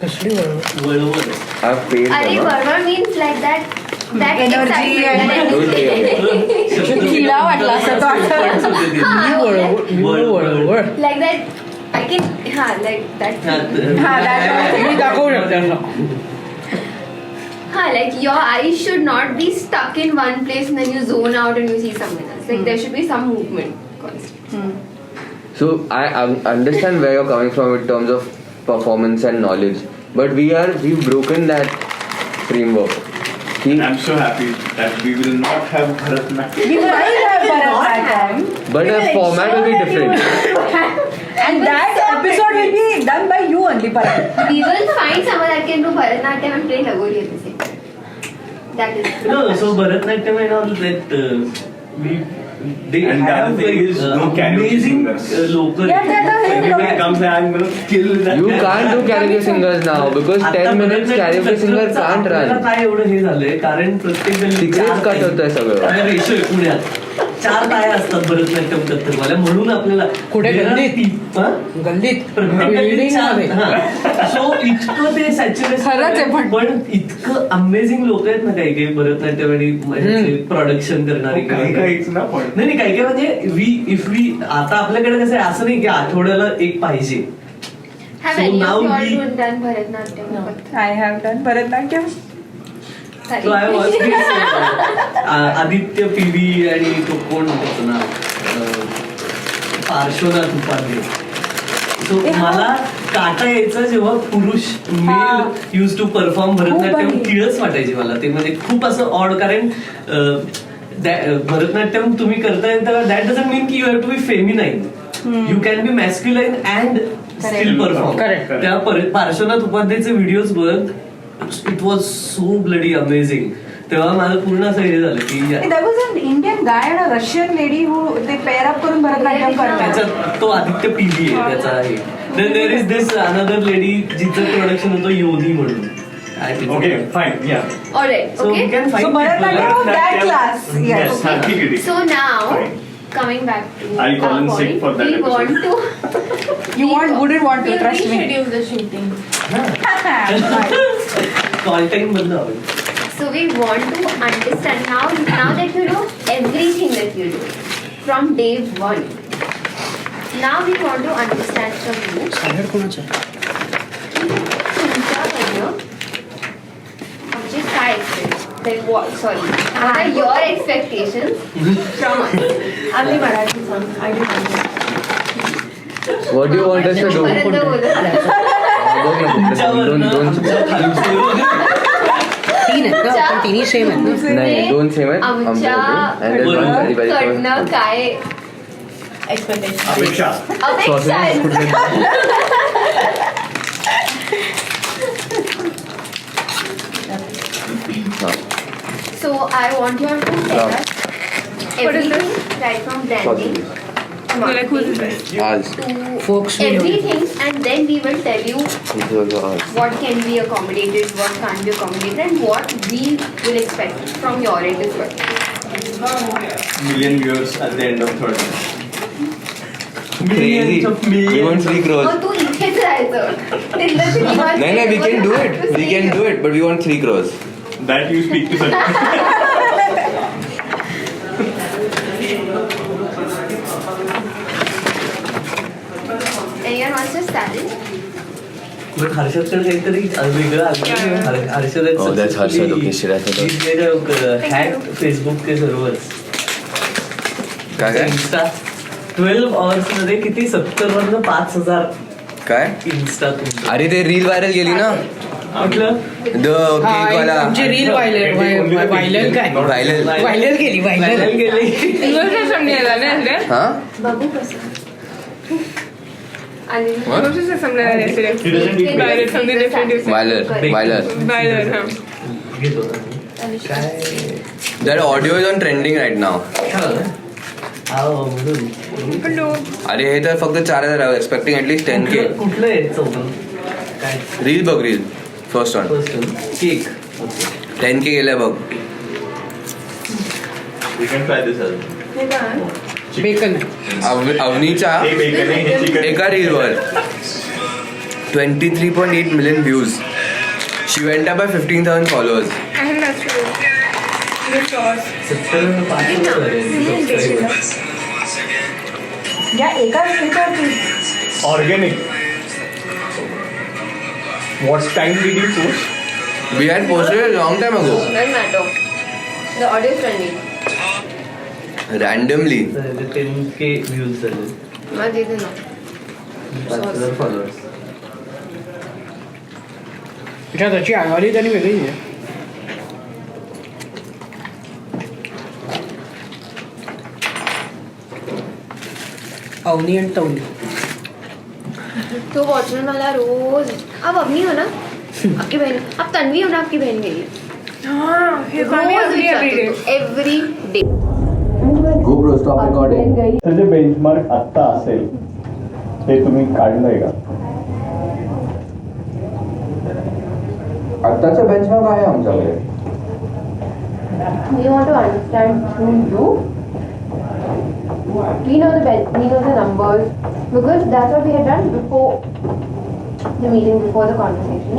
कसली वळवळ? वळवळ आहे. I've paid अरे them. वळवळ means like that Energy excitement, and- that energy. किडा वाटला असं तो आता. Like that, I can, like that. मी दाखवू शकते. Like your eyes should not be stuck in one place and then you zone out and you see someone else. Like there should be some movement constant. So I understand where you're coming from in terms of performance and knowledge, but we've broken that framework. I'm so happy that we will not have Bharatanatyam. We might have Bharatanatyam. But the format will be different. And that episode will be done by you only, Bharat. We will find someone that can do Bharatanatyam and play Lagori at the same time. That is. No, so Bharatanatyam and all that they And the have other thing like is no karaoke amazing singers. local. Yeah, that are Everybody comes and I'm gonna kill that. You can't do karaoke singers now because आता 10 minutes Bharatanatyam karaoke singer festivalचं can't आपल्याला run. काय एवढं हे झालंय कारण प्रत्येक गल्लीत तिकडेच चार cut ताई. होतंय सगळं. काय रेशो आहे पुण्यात 4 ताया असतात भरतनाट्यम कत्तरवाल्या म्हणून आपल्याला कुठे गल्लीत? गल्लीत प्रत्येक गल्लीत बिल्डिंग मध्ये 4 सो इतकं ते खरंच आहे सॅच्युरेशन पण. पण इतकं अमेझिंग लोक आहेत ना काही भरतनाट्यम आणि प्रोडक्शन करणारी काही काहीच ना पण. नाही काही म्हणजे आता आपल्याकडे कसं आहे असं नाही की आठवड्याला एक पाहिजे. Have So any now of we- you all done Bharatanatyam? No. I have done Bharatanatyam. Sorry. So I was this, Aditya PV आणि तो कोण होतं ना पार्श्वनाथ उपाध्ये. सो मला काटा यायचा जेव्हा पुरुष male use to perform Bharatanatyam भारी. किळच वाटायची मला ते म्हणजे खूप असं ऑड कारण भरतनाट्यम तुम्ही करताय तर दॅट डझंट मीन की you have to be feminine. You can be masculine and still perform. Correct. त्या पार्श्वनाथ उपाध्यायचे व्हिडिओज बघ it was so bloody amazing. तेव्हा माझं पूर्ण असं हे झालं की There was an Indian guy and a Russian lady who they pair up करून भरतनाट्यम करतात. त्याचा तो आदित्य पीव्ही आहे त्याचा आहे. Then there is this another lady जिचं प्रोडक्शन होतं योधी म्हणून. Okay, fine, yeah. Alright, So we okay. can find So Bharatanatyam of that Bharatanatyam. class. Yes. Yes, ठीक आहे, ठीक. So now, Fine. coming back to I'll call our in sick point, for that we want You wouldn't want to, We'll trust me. reschedule the shooting. Call time बंद हवं. So we want to understand now that you know everything that you do from day one. Now we want to understand from you. सागर कोणाचं आहे? तुमच्याकडनं म्हणजे काय expect? Like what? Sorry. What are your expectations from us? आम्ही Marathi song. I do Marathi. What do you want us to do? परत बोला. बघ ना कुठलं दोन तीन आहेत ना आपण तिन्ही सेम आहेत ना. नाही 2 सेम आहेत आमच्या कडनं काय Expectation. अपेक्षा. अपेक्षा आहेत? So I want you all to tell us everything right from branding, marketing आज to Folks, everything, and then we will tell you what can be accommodated, what can't be accommodated, and what we will expect from your end as well. Million viewers at the end of third. crazy. We want 3 crores. मग तू इथेच राहायचं. तिथलं श्रीमान नाही नाही, we can do it. We can do it, but we want 3 crores. That you speak to Sanjay. Anyone wants to start it? But हर्षदकडे काहीतरी वेगळं आलं. Harshad Oh, that's Harshad. Okay, shit, I forgot. Hack Facebook के servers. काय Insta 12 hours मध्ये किती 70 वरनं 5000 काय इन्स्टा. अरे ते रील व्हायरल गेली ना म्हटलं द केक वाला आमची रील व्हायरल काय व्हायरल व्हायरल केली व्हायरल गेले. हा बघू कसं. आणि What? He doesn't eat viral घेतो. That audio is on trending right now. म्हणून अरे हे तर फक्त 4,000 एक्सपेक्टिंग ॲटलीस्ट 10K. कुठलं आहे चौकन काय रील बघ reel first one cake. 10K गेलाय बघ. We can try this as bacon अवनीच्या हे bacon आहे, हे chicken. एका रीलवर 23.8 million views. She went up by 15,000 followers. And that's true. The sauce. या एकाच ह्याच्यावरती Organic. What time did you post? We had posted a long time ago. Doesn't matter. The audio is trending. Randomly. 10K views झाले. मला दे दे ना. 5,000 followers. अच्छा त्याची आयवाली त्यांनी वेगळी आहे. अवनी आणि तवनी. तो वॉचमैन वाला रोज आप अवनी हो ना आपकी बहन आप तन्वी हो ना आपकी बहन के लिए every day GoPro, stop recording. जे बेंचमार्क आत्ता असेल ते तुम्ही काढलंय का? आत्ताचं बेंचमार्क आहे आमच्याकडे. we want to understand who you we know the numbers because that's what we had done before the meeting, before the conversation.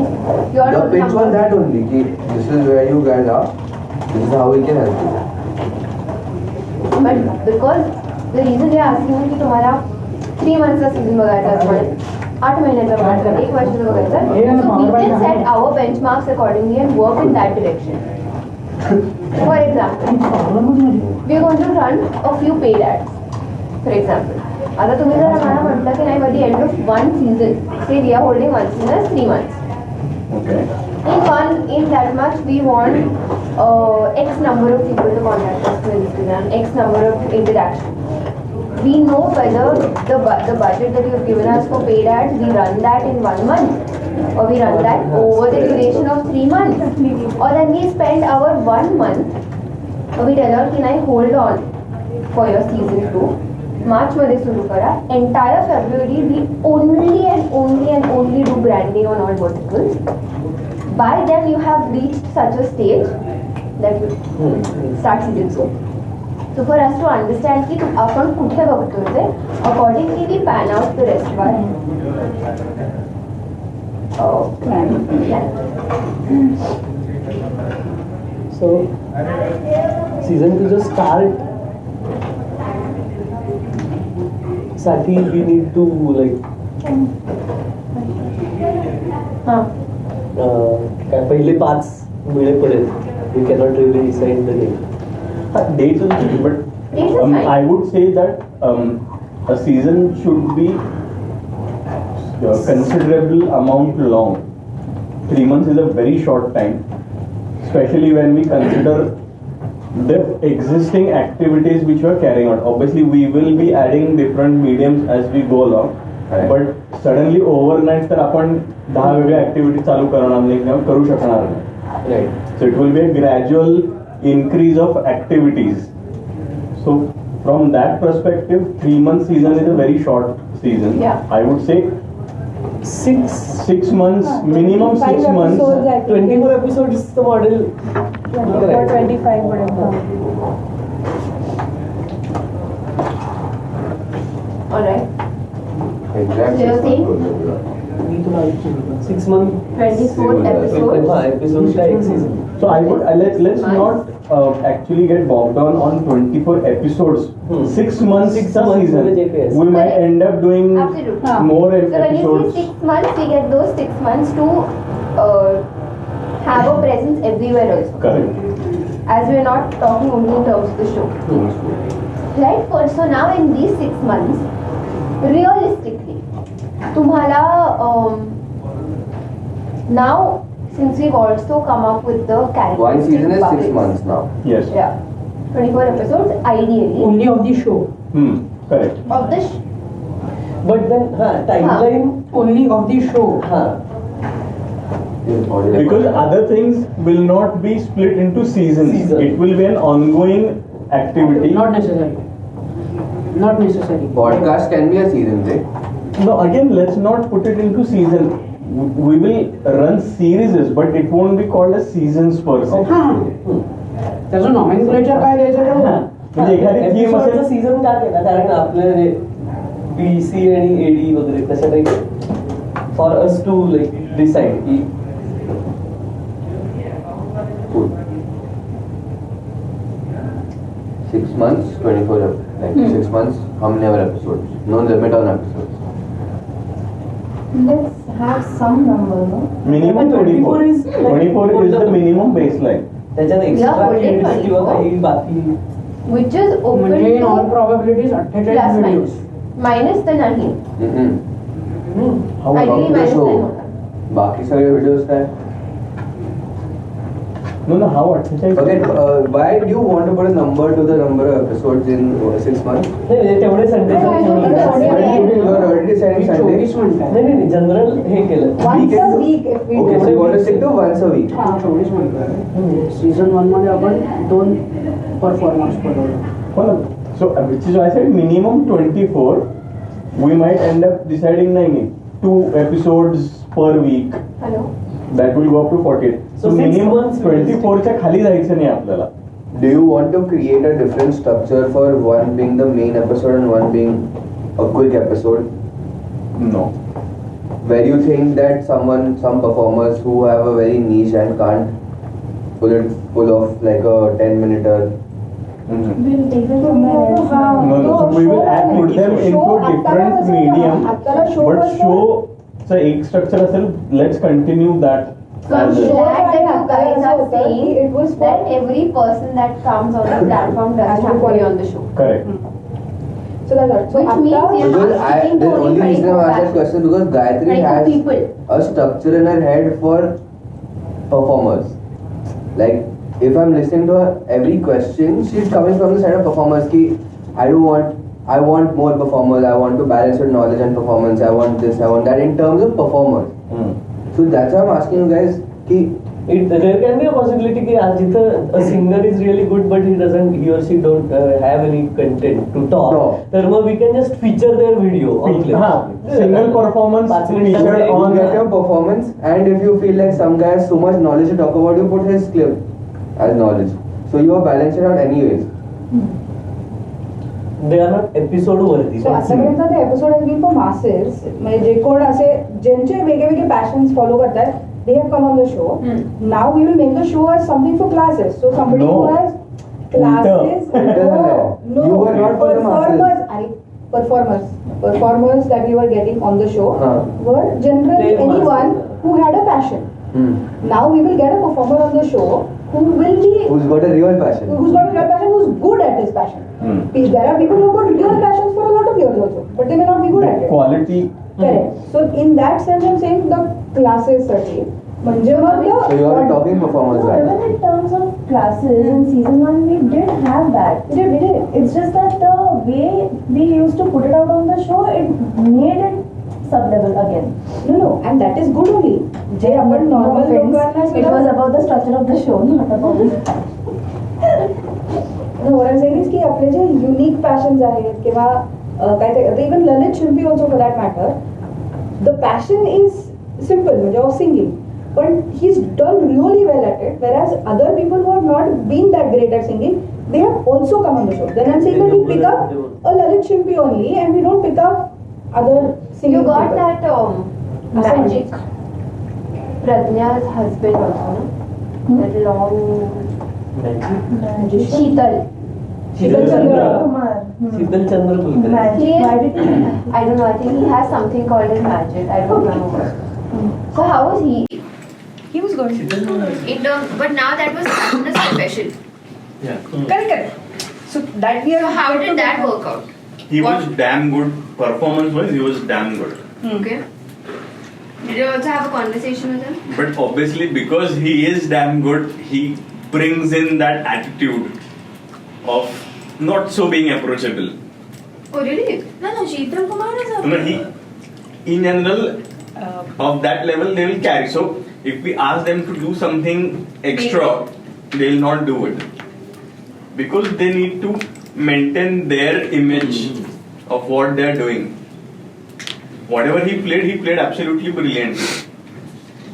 You all The know the pitch was numbers. that only. Ki this is where you guys are. This is how we can help you. But because the reason they are asking is कि तुम्हारा 3 months का season बघायचा आहे 8 महिन्याचा बघायचा 1 वर्षाचा बघायचा so we can set our benchmarks accordingly and work in that direction. For example, we are going to run a few paid ads. For example, आता तुम्ही जर आम्हाला म्हटलं की नाही by the end of one season, say we are holding one season as 3 months. Okay. In that much we want X number of people to contact us to Instagram, X number of interactions. We know whether the budget that you have given us for paid ads, we run that in 1 month or we run that over the duration of 3 months or then we spend our 1 month or we tell her can I hold on for your season 2 March मध्ये सुरू करा entire February we only do branding on all verticals. By then you have reached such a stage that you start season 2. So for us to understand की आपण कुठे बघतोय ते accordingly we pan out the rest of our plan. So season 2 just start. साठी we need to like काय पहिले 5 मिळेपर्यंत we cannot really decide the date. Dates is good, but Dates is fine. I would say that a season should be considerable amount long. 3 months is a very short time, especially when we consider the existing activities which we are carrying out. Obviously, we will be adding different mediums as we go along. Right. But suddenly overnight तर आपण 10 वेगळ्या activity चालू करणार नाही किंवा करू शकणार नाही. Right. So it will be a gradual increase of activities. So from that perspective, 3 month season is a very short season. Yeah. I would say 6 months, minimum 6 months. 24 episodes the model. 25 whatever. Alright. Exactly. So you're saying 6 months 24 episodes. episodes का एक season. So I would let's not actually get bogged down on 24 episodes. 6 months, 6 months season. with JPS. We might end up doing Absolutely. more So when you say episodes. 6 months, we get those 6 months to have a presence everywhere also. Correct. As we are not talking only in terms of the show. Right? So now in these 6 months, realistically, तुम्हाला now since we've also come up with the characteristic One season is 6 buckets. months now. Yes. Yeah. 24 episodes ideally Only of the show. Correct. of the But then timeline Only of the show. Because other things will not be split into seasons. Season. It will be an ongoing activity. Not necessary. Not necessary. Podcast can be a season, right? No, again, let's not put it into season. We will run series, but it won't be called as seasons per se. त्याचं nomenclature काय द्यायचं ते बघा. म्हणजे एखादी theme एपिसोडचं असेल. Season का केला कारण आपले PC आणि AD वगैरे तशा काही for us to like decide की 6 months, 24 like 6 months, how many ever episodes? No limit on episodes. Let's have some number, no? Minimum 24 is 24 is the minimum baseline. त्याच्यात Yeah, एक्स्ट्रा only क्रेडिट्स किंवा 24. काही बाकी Which is open म्हणजे in all to प्रॉबॅबिलिटीज 48 plus videos minus. Minus तर नाही. How Ideally the minus show? नाही होणार. बाकी सगळे व्हिडिओज काय? No, how 48? Okay, why do you want to put a number to the number of episodes in 6 months? नाही म्हणजे तेवढे Sunday You are already deciding Sunday. 24 म्हणताय नाही जनरल हे केलं Once a Weekend. week if we Okay, so you want to stick to once a week. 24 म्हणताय season 1 मध्ये आपण 2 performance बनवलं. So, which is why I said minimum 24. We might end up deciding 2 episodes per week. Hello. That will go up to 48. So, So 6 minimum months 24 च्या खाली जायचं नाही आपल्याला. Do you want to create a different structure for one being the main episode and one being a quick episode? No. Where you think that some performers who have a very niche and can't pull off like a 10-minute. We'll take it from there. No, so we will put them into different medium. But showचं एक structure असेल, let's continue that. So I'm as a- glad that you guys are It saying was that every person that comes on the platform doesn't have to be on the show. Correct. So that's what. So Which means after- you're Because not sticking the to only only reason I asked that 24 question because Gayatri 24 has people. a structure in her head for performers. Like if I'm listening to her every question, she's coming from the side of performers. Ki I want more performers. I want to balance your knowledge and performance. I want this. I want that. In terms of performers, so that's why I'm asking you guys. Ki there can be a possibility कि आज जिथं a singer is really good but he or she don't have any content to talk No. तर मग we can just feature their video on clip. हाँ, single performance 5 minutes featured मध्ये you on get your performance, and if you feel like some guy has so much knowledge to talk about, you put his clip as knowledge. So you are balancing out anyways. They are not episode worthy. So आतापर्यंत ते episode has been for masses. म्हणजे जे कोण असे ज्यांचे वेगळे passions follow करतात, they have come on the show. Now we will make the show as something for classes. So somebody No. who has classes, no, You were not for the masses. Performers that we were getting on the show were generally They anyone masses. who had a passion. Now we will get a performer on the show who will be Who's got a real passion? who's got a real passion, who's good at his passion. There are people who have got real passions for a lot of years also, but they may not be good at it. quality. Correct. So in that sense, I'm saying the classes साठी म्हणजे मग So you are talking performance, No, right? even in terms of classes, in season 1 we did have that. we did. It's just that the way we used to put it out on the show, it made it sub-level again. No, and that is good only. जे आपण No normal offense. लोकांना It was about the structure of the show, not about the No, what I'm saying is की आपले जे unique passions आहेत किंवा काय ते आता even Lalit Shilpi also for that matter the passion is simple म्हणजे of singing पण he is done really well at it whereas other people who have not been that great at singing they have also come on the show. Then I'm saying that we pick up a Lalit Shimpi only and we don't pick up other singing You got people. that magic. Pradnya's husband also, no? That long Sheetal. Sheetal Chandra. Kumar. Sheetal Chandra Kulkarni. Magic. Why did he? I don't know. I think he has something called as magic. I don't remember. So how was he? He was good. But now that was a special. Yeah. Correct. So that we are. So how did that work out? He was damn good. Performance-wise, he was damn good. Okay. Did you also have a conversation with him? But obviously, because he is damn good, he brings in that attitude of not so being approachable. Oh really? No, Sheetal Kumar is a. No, he, in general, of that level, they will carry. So, if we ask them to do something extra, they will not do it. Because they need to maintain their image of what they are doing. Whatever he played absolutely brilliantly.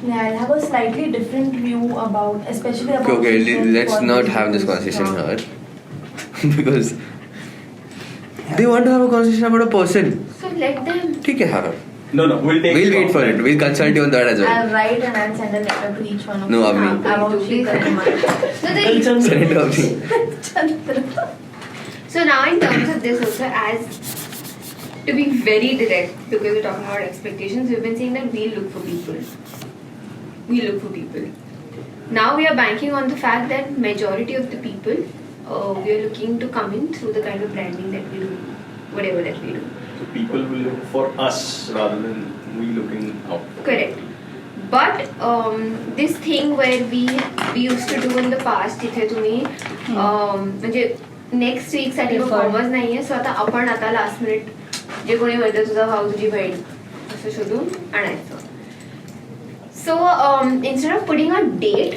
Yeah, I'll have a slightly different view about, especially about. Okay, Sheetal let's for not the have this videos. conversation here. Because they want to have a conversation about a person. So let them. ठीक है हाँ. No, we'll take We'll wait for it. We'll consult you on that as well. I'll write and I'll send a letter to each one of No, them. Avni. About Please Sheetal send Kumar. So Sheetal the Send it to Avni. Chandra. So now in terms of this also, as to be very direct, because we're talking about expectations, we've been saying that we look for people. We look for people. Now we are banking on the fact that majority of the people we are looking to come in through the kind of branding that we do, whatever that we do. So people will look for us rather than we looking out. Correct. But this thing where we used to do in the past, तिथे तुम्ही म्हणजे next week साठी performance नाहीये, सो आता आपण आता last minute जे कोणी म्हणतं तुझा भाऊ तुझी बहीण असं शोधून आणायचं. So instead of putting a date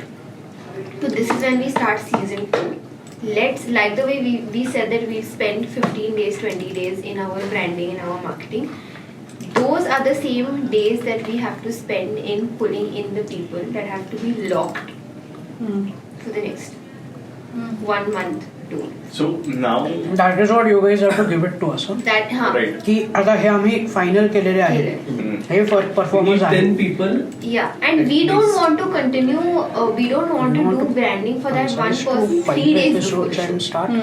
to this is when we start season 2, let's, like the way we said that we spend 15 days, 20 days in our branding, in our marketing, those are the same days that we have to spend in pulling in the people that have to be locked for the next 1 month, 2. So now That is what you guys have to give it to us. Huh? That right. की आता हे आम्ही final केलेले आहे, हे performance आहे. 10 people. Yeah, and we don't want to continue. We don't want to do branding for that one person 3 days before the show. and start.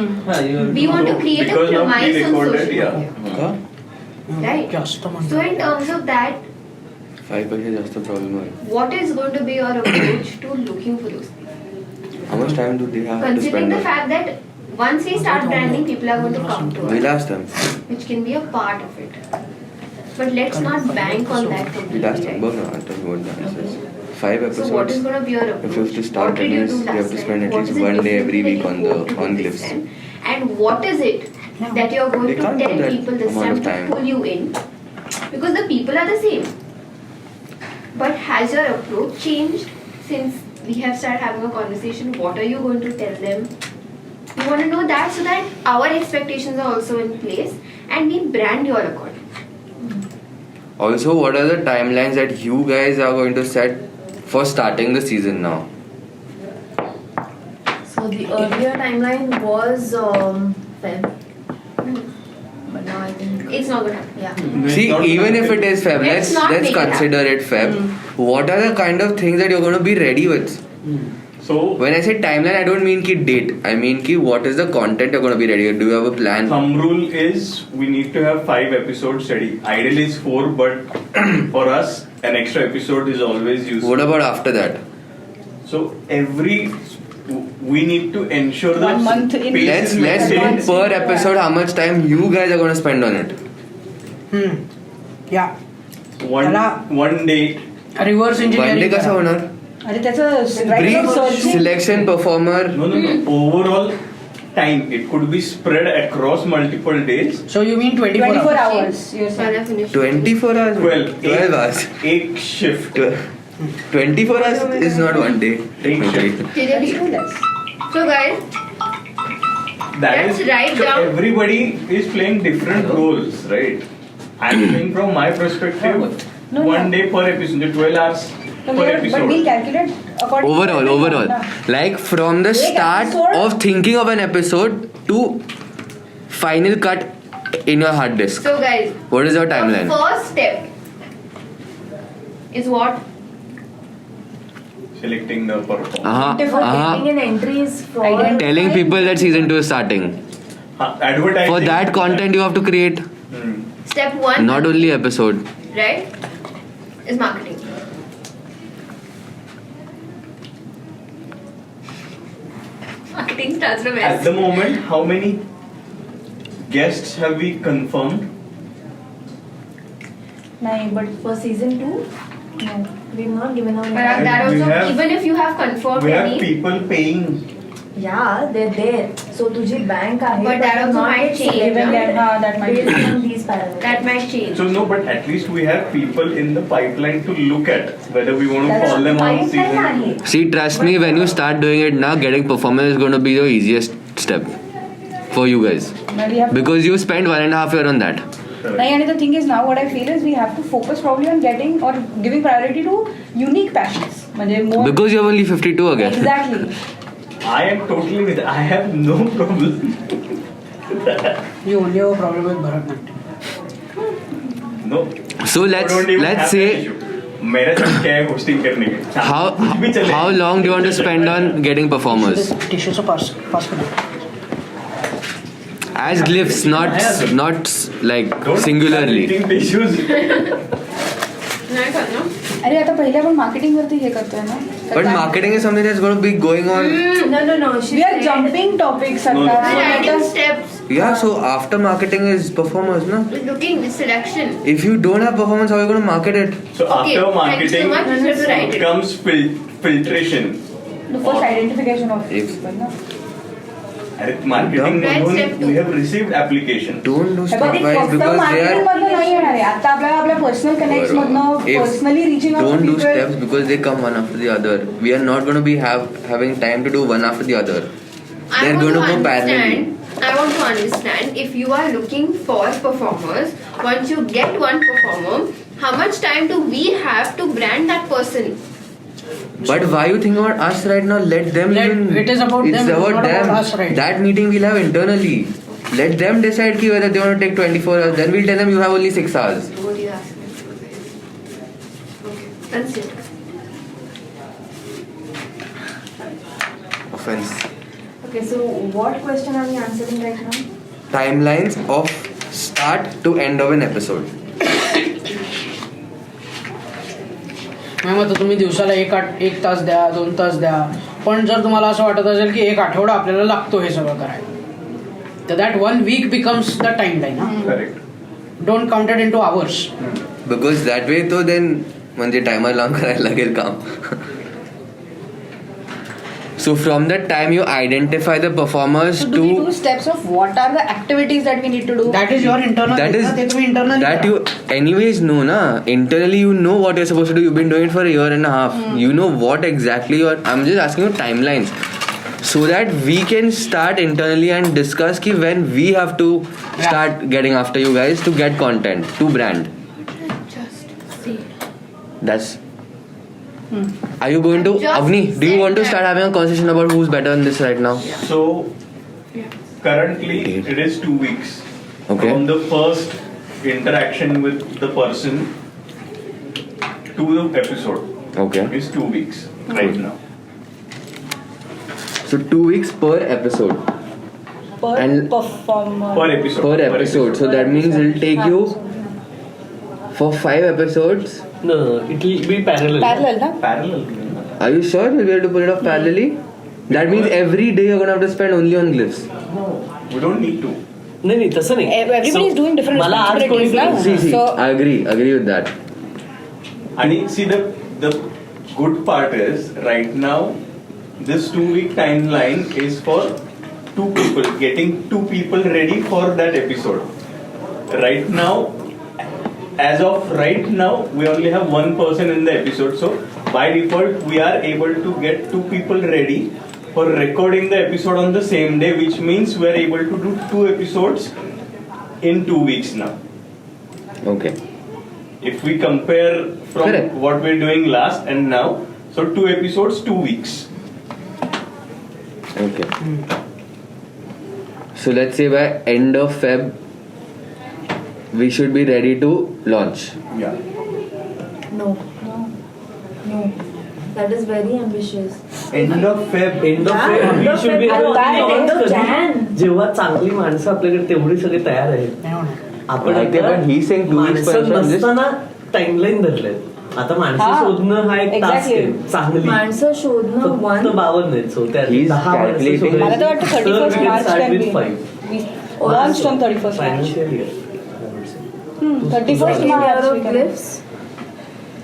We want to create a because now premise on pre-recorded, social yeah. media. Right. जास्त So in terms of that, 5% जास्त problem आहे. what is going to be your approach to looking for those people? How much time do they have to Considering spend the on? fact that once we start branding, people are going to come to We'll us, ask them. which can be a part of it. But let's not bank on that We'll ask them. completely. Bro, no, I'll tell you what the answer is. 5 So episodes. what is going to be your approach? If you have to start, What did that you means do you have last to time? spend at What least is it 1 day every differently week that on you the hope to do on this cliffs. time? And what is it that you are going They to can't tell do that people this amount time of to time. pull you in? Because the people are the same. But has your approach changed since we have started having a conversation? What are you going to tell them? We want to know that so that our expectations are also in place and we brand your accordingly. Also, what are the timelines that you guys are going to set for starting the season now? So the earlier timeline was Feb. But now I think It's not going to happen. yeah. See, Not even gonna if be- it is Feb, Let's let's not make it consider it Feb. What are the kind of things that you're going to be ready with? So When I say timeline, I don't mean ki date. I mean ki what is the content you're going to be ready with? Do you have a plan? thumb rule is we need to have 5 episodes ready. Ideally it's 4, but for us an extra episode is always useful. What about after that? So we need to ensure that 1 month in- pace Let's is do maintained. per episode how much time you guys are going to spend on it. या one day. Reverse One day engineering कसा होणार? अरे त्याचं right Brief, now searching. selection, performer. No. Overall time. It could be spread across multiple days. So you mean 24 24 hours. hours. You're saying. Sana finish. 24 hours? 12 hours. Ek shift. 24 hours is not one day. Technically. Let's do less. So guys, That Let's is, write so down- everybody is playing different roles, right? I'm saying from my perspective, No, one no. day per episode, 12 hours No, per but we'll episode. calculate according to Overall. everyone, na. Like from the Ek start episode- of thinking of an episode to final cut in your hard disk. so guys, What is your timeline? the first step is what? Selecting the performer. For getting in entries for Telling people that season 2 is starting. Advertising. For that content you have to create, Step 1, not only episode. right, is marketing. Marketing starts from At S. the moment, how many guests have we confirmed? नहीं, but for season 2, no, we've not given out. But any- that We also, have- even if you have confirmed We have any, people paying. Yeah, they're there. So तुझी bank आहे. But that also not might yet change, selected yeah, that might based change. on these parameters. that might change. So no, but at least we have people in the pipeline to look at whether we want to That's call them on pipeline season. आहे. See, trust me, when you start doing it now, getting performance is going to be the easiest step for you guys. we have Because you spent 1.5 years on that. नहीं, and the thing is now what I feel is we have to focus probably on getting or giving priority to unique passions. म्हणजे more Because you have only 52 again. exactly. I am totally with. I have no problem. You only have a problem with Bharatnatyam. No. So I let's don't even have say that issue. मेरा तो क्या है hosting करने के. कुछ भी चले. how long do you want to spend on getting performers? Tissue से पास पास करना. as glyphs, not like Don't singularly. start eating tissues. नाही करणार. अरे आता पहिले आपण मार्केटिंग वरती हे करतोय ना. But marketing is something that's going to be going on. No. We are jumping topics No. आता. We're writing steps. Yeah, so after marketing is performance, no? We're looking the selection. If you don't have performance, how are you going to market it? So Okay, after thank you so marketing much. You have to write it. comes filtration. The first identification of If- people ना. And marketing Right, मधून step two. we have received application. Don't do hey stuff बघ, wise फक्त because they marketing are. मधनं नाही येणार आहे. आता आपल्याला आपल्या पर्सनल कनेक्ट मधनं If personally reaching out don't to do steps people. because they come one after the other. We are not going to be having time to do one after the other. I They're want going to to go parallelly. understand. I want to understand if you are looking for performers. Once you get one performer, how much time do we have to brand that person? But why you think about us right now? Let them even. It is about it's them, it's about not them. about us right That meeting we'll have internally. Let them decide ki whether they want to take 24 hours. Then we'll tell them you have only 6 hours. What do you ask me? Okay, that's it. Offense. Okay, so what question are we answering right now? Timelines of start to end of an episode. Ma'am आता तुम्ही दिवसाला एक तास द्या 2 तास द्या पण जर तुम्हाला असं वाटत असेल की 1 आठवडा आपल्याला लागतो हे सगळं करायला तर that 1 week becomes the time line. Correct. Don't count it into hours. Because that way तो then म्हणजे टायमर लावून करायला लागेल काम. So from the time you identify the performers So do we do to steps of what are the activities that we need to do? That is your internal. that is ते तुम्ही internal that you anyways know na internally you know what you're supposed to do. You've been doing it for a year and a half. You know what exactly you're. I'm just asking you timelines so that we can start internally and discuss ki when we have to start getting after you guys to get content to brand. Just see. That's. Are you going to Just Avni? Do you say want to that. start having a conversation about who's better in this right now? So currently it is 2 weeks Okay. from the first interaction with the person to the episode. Okay. Is 2 weeks right now. So 2 weeks per episode. Per And- performer. Per episode. Per episode. So that means it'll take you for 5 episodes. No, it will be parallel. Parallel ना. Parallel. Are you sure we'll be able to pull it off parallelly? That means every day you're gonna have to spend only on glyphs. No, we don't need to. नाही तसं नाही. Everybody is doing different मला आज कोणी responsibilities ना. See, So I agree with that. And see the good part is right now this 2 week timeline is for 2 people, getting 2 people ready for that episode. Right now, as of right now, we only have 1 person in the episode, so by default we are able to get 2 people ready for recording the episode on the same day, which means we are able to do 2 episodes in 2 weeks now. Okay. If we compare from Correct. what we're doing last and now, so 2 episodes, 2 weeks. Okay. So let's say by end of Feb we should be ready to launch. Yeah. No. That is very ambitious. End of Feb. End of Yeah, Feb, end we of should be Feb. able to By launch end of कधी? Jan. जेव्हा चांगली माणसं आपल्याकडे तेवढी सगळे तयार आहेत. नाही होणार. आपण Okay, आता but he's saying 2 weeks माणसं from this. नसताना टाइमलाईन धरले. आता माणसं हा, शोधणं हा एक टास्क exactly. आहे चांगली. माणसं शोधणं फक्त 1 52 आहेत. So त्या He's 10 माणसं calculating. शोधायची. मला तर वाटतं तर 31st we can March start can with be. 5. We launched on 31st March. Financial year. 31st Second March. year we of can- glyphs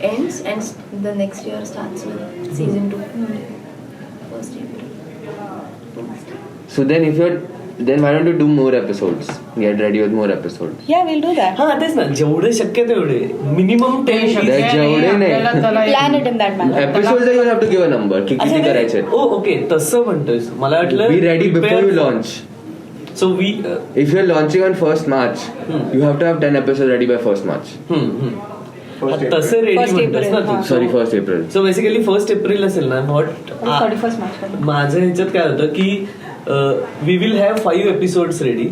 ends and the next year starts with season 2. First April. So then why don't you do more episodes? Get ready with more episodes. Yeah, we'll do that. हा तेच ना जेवढे शक्य तेवढे minimum ते 10 शक्य That's नाही, जेवढे नाही. आपल्याला त्याला एक- Plan it in that manner. Episodes you have to give a number. की किती करायचे? ओके तसं म्हणतोयस मला वाटलं Be ready before prepare you for- launch. So we If you're launching on 1st March, you have to have 10 episodes ready by 1st March. First April. तसं ready First म्हणतोस April, ना हा. तू Sorry, 1st April. So basically 1st April असेल ना not 31st March. माझ्या ह्याच्यात काय होतं की we will have 5 episodes ready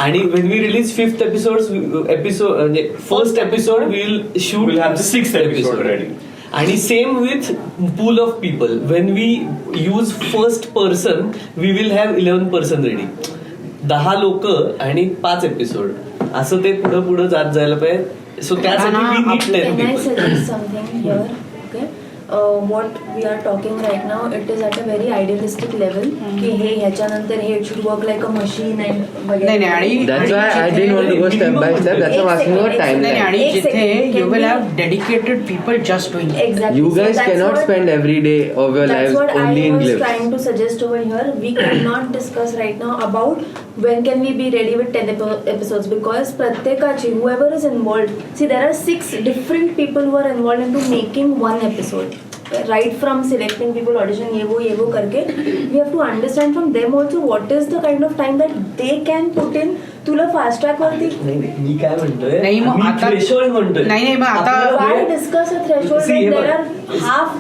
आणि when we release 5th episode म्हणजे first episode we will shoot We'll have the 6th episode ready. आणि same with pool of people when we use first person we will have 11 person ready 10 लोक आणि 5 episode असं ते पुढे पुढे जात जायला पाहिजे. सो त्यासाठी we need 10 Can I people. suggest something here? Okay. What we are talking right now, it is at a very idealistic level. की हे ह्याच्यानंतर हे it should work like a machine and नाही नाही आणि That's why I didn't want to go step by step. That's why I'm asking about नाही, timeline. आणि एक जिथे second, you can will we- have dedicated people just doing it. exactly. You So guys that's cannot what- spend every day of your That's lives what only I in was clips. trying to suggest over here. We cannot discuss right now about when can we be ready with 10 episodes, because pratyekachi, whoever is involved, see there are 6 different people who are involved into making one episode. Right from selecting people, audition, ये वो करके, we have to understand from them also what is the kind of time that they can put in. तुला fast track वरती नाही नाही, मी काय म्हणतोय, नाही, मग मी आता- threshold म्हणतोय. नाही, नाही, मग आता- आपल्याला why वेळ- discuss a threshold See, when hey there बघ. are half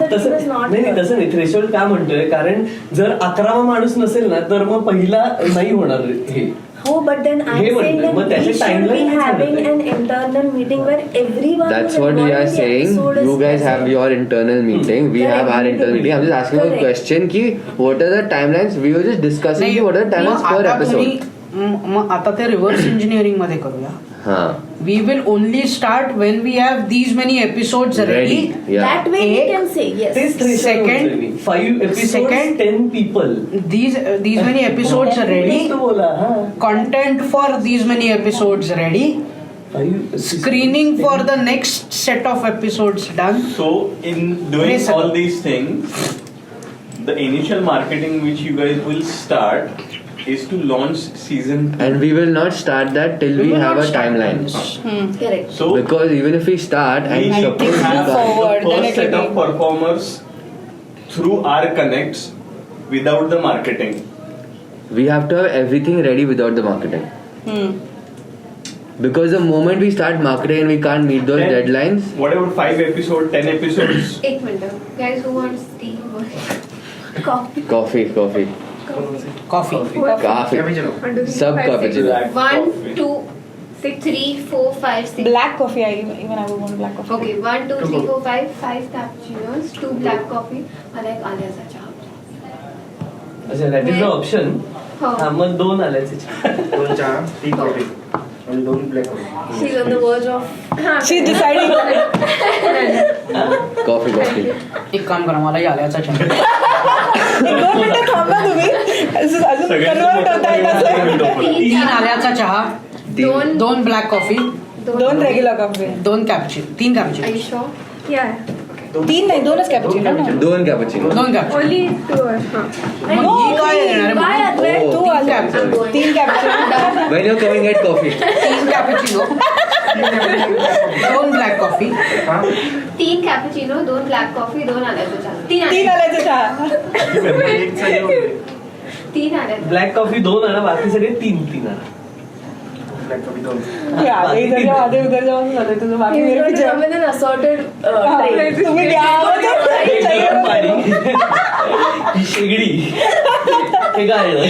the team is not नाही नाही, here. तसं नाही. थ्रेशोल्ड का म्हणतोय, कारण जर 11वा माणूस नसेल ना तर मग पहिला नाही होणार हे. हो, but then I'm hey saying म्हणतोय, that मग we त्याची should be timeline having म्हणतोय. an internal meeting where everyone That's who's what we involved are in the saying. episode is You guys have present. your internal meeting. We Correct. have our internal meeting. I'm just asking a Correct. question ki what are the timelines? We were just discussing नाही, ki what are the timelines mug per आता episode. तुम्ही मग आता ते reverse engineering मध्ये करूया. हाँ. We will only start when we have these many episodes ready. Ready. Yeah. That way we एक- can say yes. तेच threshold Second- म्हणतोय मी. 5 episodes, Second- 10 people. These many episodes ready. तेच तर बोला, हा. Content for these many episodes ready. 5 episodes, Screening 10 for the next set of episodes done. So in doing Yes, sir. all these things, the initial marketing which you guys will start is to launch season 2. And we will not start that till we will have not a start timeline. this. Correct. So Because even if we start we and need to suppose we have can't- forward, the then first it will set of be- performers through our connects without the marketing. we have to have everything ready without the marketing. Because the moment we start marketing and we can't meet those Then deadlines, whatever 5 episodes, 10 episodes. एक minute, guys, who wants tea? Coffee. coffee. Coffee. Coffee. Sub cappuccino. Black 1, coffee. 2, 3, 4, 5, 6. Black coffee, even I would want black coffee. Okay, 1, 2, 3, 4, 5 cappuccinos, 2 black coffee, and एक आल्याचा चहा. अच्छा, that is the option. हो. हा, मग 2 आल्याचे चहा. 2 चहा, 3 हो. कॉफी आणि 2 black coffee. She's on the verge of. She's deciding. Coffee. एक काम करा, मला आल्याचा चहा. 2 मिनिटं थांबा तुम्ही. अजून सगळ्यांचं convert मोठं होता येत असेल. मोठं 3 आल्याचा चहा, तीन. 2 black coffee, 2 regular coffee. 2 कॅप्युचिनो, 3 Are कॅप्युचिनो, you sure? Yeah. 3 नाही, 2च कॅपुचिनो ना. 2 cappuccino. 2 कॅप्युचिनो. Only 2. मग ही काय येणार Why आहे? are there Oh. 2 आले. 3 cappuccino. When you're coming at coffee. 3 कॅप्युचिनो, 2 black coffee, 3 cappuccino, 2 black coffee, 2 आल्याचा चहा. 3 आल्याचं चहा. 3 आल्याचा. ब्लॅक कॉफी 2 आणा, बाकी सगळे 3 आणा. Black coffee 2. आगे इधर जाओ, आगे उधर जाओ, झालं तुझं बाकी He's मेरे going पीछे. to come in an assorted हा, train. तुम्ही घ्या. ही शेगडी हे गाळलं.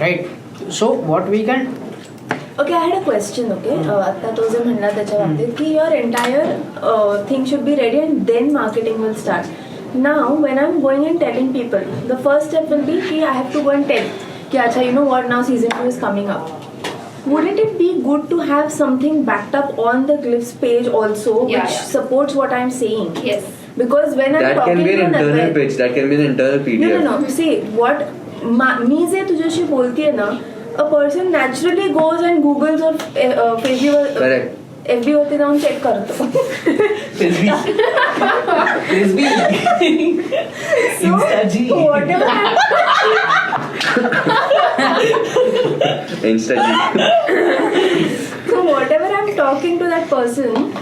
Right. So what we can Okay, I had a question, okay? आता तो जे म्हणला त्याच्या बाबतीत की your entire thing should be ready and then marketing will start. Now, when I'm going and telling people, the first step will be कि I have to go and tell कि अच्छा, you know what, now season 2 is coming up. Wouldn't it be good to have something backed up on the Glyphs page also, Yeah, which yeah. supports what I'm saying? Yes. Because when I'm That talking can be an to internal another, pitch. That can be an internal PDF. No. See, what मी जे तुझ्याशी बोलतीये ना, a person naturally goes and googles or Facebook Correct. FB वरती जाऊन check करतो. फेसबी So Instaजी. whatever so whatever I'm talking to that person,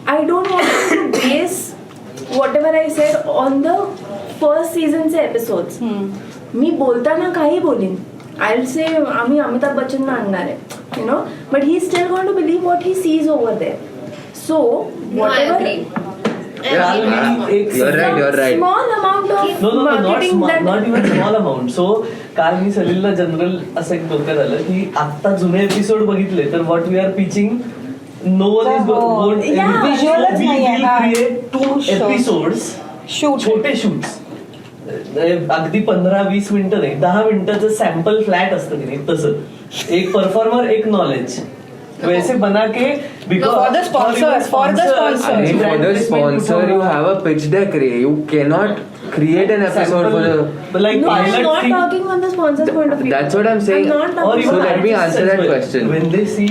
I don't want to base whatever I said on the first seasonचे episodes. मी बोलताना काही बोलीन. I'll say आम्ही अमिताभ बच्चन आणणार आहे, you know, but he's still going to believe what he sees over there. So No, I whatever. agree. काल मी एक You're right. Small amount of No, not marketing small, that. not even small amount. So काल मी सलीलला general असं एक डोक्यात आलं की आता जुने एपिसोड बघितले तर what we are pitching no one is going Yeah. Visualच नाहीये, हा. Create 2 Two shows. Episodes Shoot. छोटे शूट्स अगदी 15-20 मिनिटं नाही, 10 मिनिटाचं सॅम्पल फ्लॅट असतं की नाही तसं एक परफॉर्मर एक नॉलेज वैसे बना के For the sponsors, for the sponsors. And for the sponsor, you have a pitch deck. You cannot create an episode for the. like No, I'm pilot not thing. talking from the sponsor's point of view. That's what I'm saying. I'm not Or talking even So let me artists answer as that well. question. When they see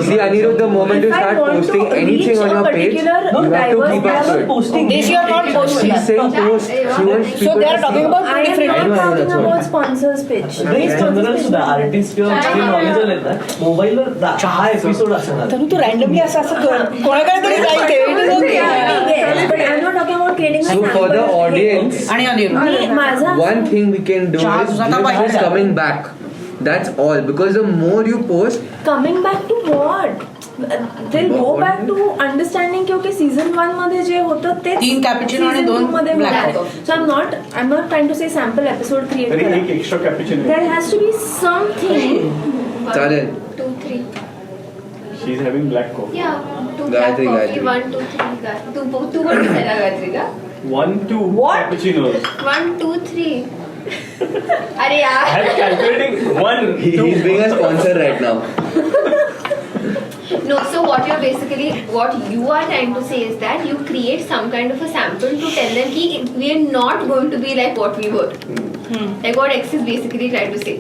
See, Anirudh, the moment you If I start want to posting anything reach on a your page, you particular have to diverse keep up to it. posting. This you are not posting. She's saying post. She wants people So they are to talking see. about I two am different. not I know, talking that's what. about sponsors pitch. नाही general सुद्धा artist किंवा जे knowledge आले ना मोबाईलवर हा episode असणार तनु तू randomly असं कोणाकडे तरी जाईल ते. It is okay. Yes, but I'm not talking about creating a So for the sample. audience, आणि अनिरुद्ध मी माझा one thing we can do Charge is ज़्यादा Glips is पाहिजे. coming back. That's all. Because the more you post, coming back to what? They'll go back to understanding की okay season 1 मध्ये जे होतं ते 3 cappuccino आणि 2 black coffee. So I'm not trying to say sample episode create तरी करा. एक extra cappuccino. There has to be something. चालेल. 2, 3. She is having black coffee. Yeah, 2 black Gayatri, coffee, Gayatri. 1, 2, 3. तू पण दिसायला गायत्री का? 1-2 What? कॅप्युचिनोज. 1, 2, 3. अरे I यार. am calculating 1, 2. He's being a sponsor right now. No, so what you are trying to say is that you create some kind of a sample to tell them ki we are not going to be like what we were. Like what X is basically trying to say.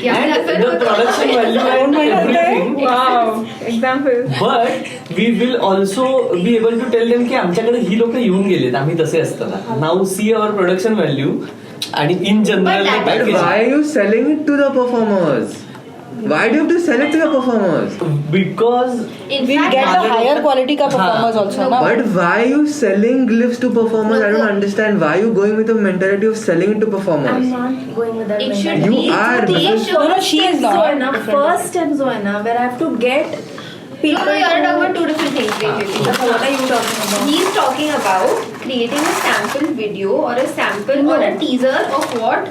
And the production value and everything. Wow. Example. But we will also be able to tell them की आमच्याकडे ही लोक येऊन गेलेत आम्ही तसे असताना. Now see our production value आणि in general But that- But why are you selling it to the performers? Why do you have to sell it to the performers? because In We'll fact, get the higher quality का performers also. No. ना? But why are you selling glyphs to performers? I don't understand. Why are you going with the mentality of selling it to I'm performers? not going with that. it mentality. should You be are, they because- should. No, she is not. First step Zoena, where I have to get people. No, you are talking about two different things. Wait. So what are you talking about? He's talking about creating a sample video or a sample or a teaser of what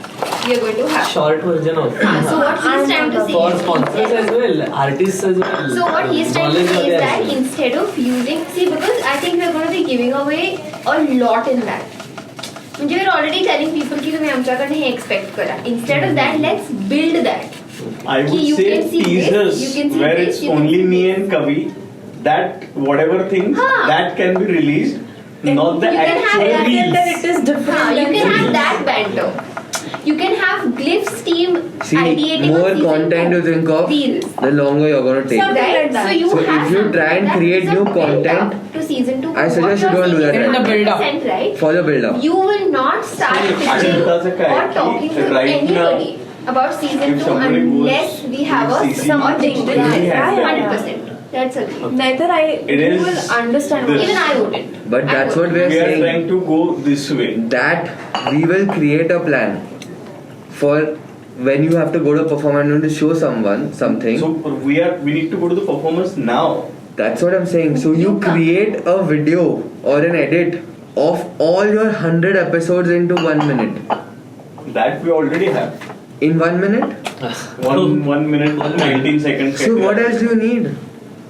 we are going to have. short version of So what he's trying to say for is sponsors as well, artists as well. So what he's trying to knowledge say is वाले that as well. instead of using, see, because I think we're going to be giving away a lot in that. म्हणजे we're already telling people की तुम्ही आमच्याकडनं हे expect करा. Instead of that, let's build that. I would You say can see this, teasers you can see where this, it's you can only see me this. and Kavi. That whatever things Huh. that can be released, not the You can have actual that, reels. Then it is different. You than can have season. that banter. You can have Glyph's team See, ideating more on season content 2 you think of, reels. the longer you're going to take. Something Right? like that. So you So have if you something try and that create is a new build content, up to season 2. I suggest you don't do that right now. Build up. Right? For the build-up. You will not start See, pitching Ajanta or Sakai, talking to right anybody about season if 2 somebody unless goes we have a with CC, something he has that. 100%. That's a thing. Neither It you is will understand. this. Even I wouldn't. But I that's what wouldn't. we're We are saying. trying to go this way. That we will create a plan for when you have to go to a performer and to show someone something. So we need to go to the performance now. That's what I'm saying. So you You come. create a video or an edit of all your 100 episodes into 1 minute. That we already have. In 1 minute? 1 minute 19 seconds. So what else do you need?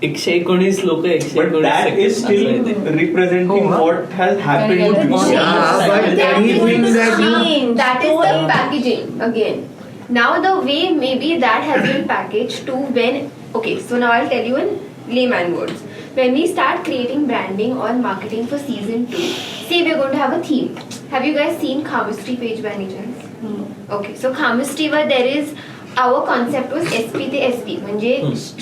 119 लोक But that is still representing what has happened Yeah, before. Yeah, but anything that you... That is the packaging again. Now the way maybe that has been packaged to when, okay, so now I'll tell you in layman words. When we start creating branding or marketing for season 2, say we're going to have a theme. Have you guys seen Khamistry page by any chance? Okay, so Khamistry where there is, our concept was SP to SP, म्हणजे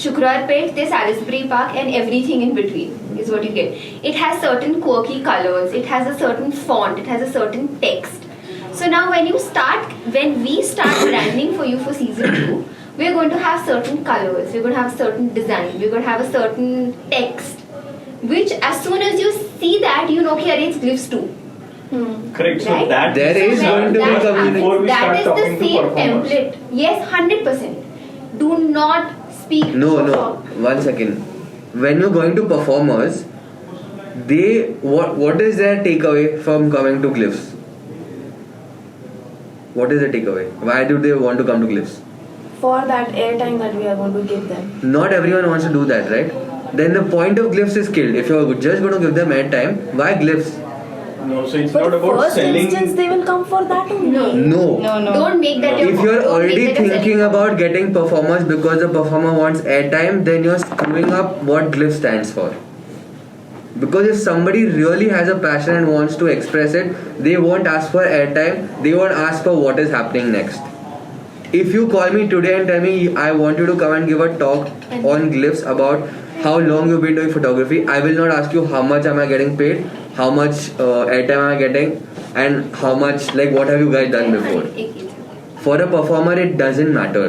शुक्रवार पेठ ते Salisbury Park and everything in between is what you get. It has certain quirky colors, it has a certain font, it has a certain text. So now when we start branding for you for season 2, we're going to have certain colors, we're going to have certain design, we're going to have a certain text, which as soon as you see that, you know कि it's Glyphs 2. Correct. So Right? that There is when going to be that community. Before we that start is talking the to same performers. template. Yes, 100%. Do not speak. No, to no. 1 second. When you're going to performers, what is their takeaway from coming to Glyphs? What is the takeaway? Why do they want to come to Glyphs? For that airtime that we are going to give them. Not everyone wants to do that, right? Then the point of Glyphs is killed. If you're just going to give them airtime, why Glyphs? No, so it's But not about first selling. instance, they will come for that only. No. Don't make that your If you're don't already make that a thinking selling about getting performers because the performer wants airtime, then you're screwing up what Glyph stands for. Because if somebody really has a passion and wants to express it, they won't ask for airtime, they won't ask for what is happening next. If you call me today and tell me I want you to come and give a talk on Glyphs about how long you've been doing photography, I will not ask you how much am I getting paid, how much airtime am I getting, and how much, like what have you guys done before. For a performer it doesn't matter.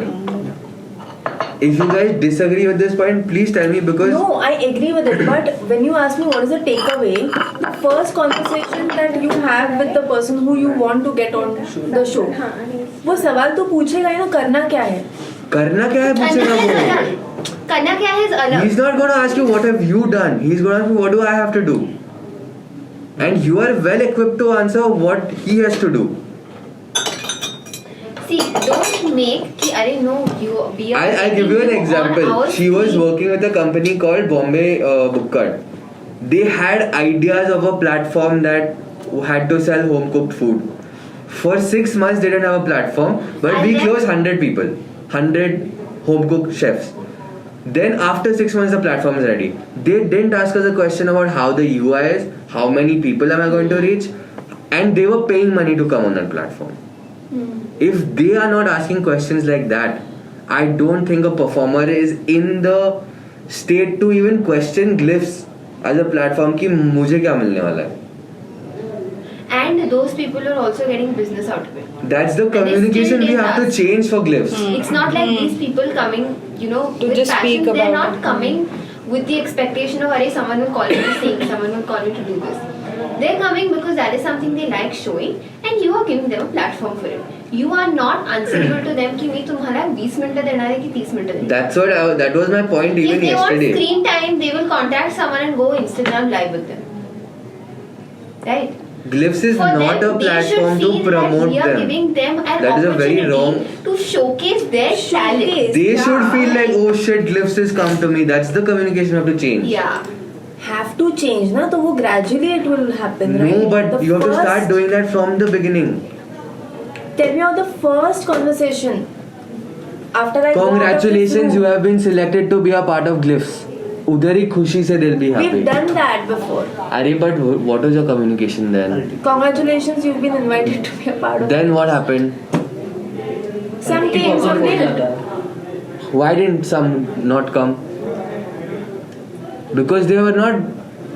If you guys disagree with this point, please tell me, because No, I agree with it. But when you ask me what is the takeaway, the first conversation that you have with the person who you want to get on the show, वो सवाल तो पूछेगा ही ना, करना क्या है? करना क्या है पूछेगा वो. करना क्या है is अलग. He's not going to ask you what have you done. He's going to ask you what do I have to do. And you are well equipped to answer what he has to do. See, don't make कि अरे no, you be a I'll give you an example. She was working with a company called Bombay Bookcut. They had ideas of a platform that had to sell home cooked food. For 6 months they didn't have a platform, but And we then- closed 100 people, 100 home cooked chefs. Then after 6 months the platform is ready. They didn't ask us a question about how the UI is, how many people am I going to reach, and they were paying money to come on that platform. If they are not asking questions like that, I don't think a performer is in the state to even question Glyphs as a platform कि मुझे क्या मिलने वाला है. And those people are also getting business out of it. That's the And they communication still we didn't have to ask. change for Glyphs. It's not like these people coming, you know, To with just speak passion. They're about not it. coming with the expectation of, "Arey, someone will call me to sing, someone will call me to do this." They're coming because that is something they like showing, and you are giving them a platform for it. You are not answerable to them कि मैं तुम्हारा 20 minute देना है कि 30 minute देना है. That was my point If even they want yesterday. screen time, they will contact someone and go Instagram live with them. Right? Glyphs is For not them, a they should platform to feel that promote we are them. giving them an That is a very opportunity wrong. to showcase their talent. They should feel like, oh shit, Glyphs has come to me. That's the communication we have to change. Yeah. Have to change, na? तो वो gradually it will happen, right? No, but The you have to first- start doing that from the beginning. Tell me about the first conversation. After I Congratulations, you have been selected to be a part of Glyphs. उधर ही खुशी से they'll be happy. We've done that before. अरे but what was your communication then? Congratulations, you've been invited to be a part of. Then what happened? Some came, some didn't. Why didn't some not come? Because they were not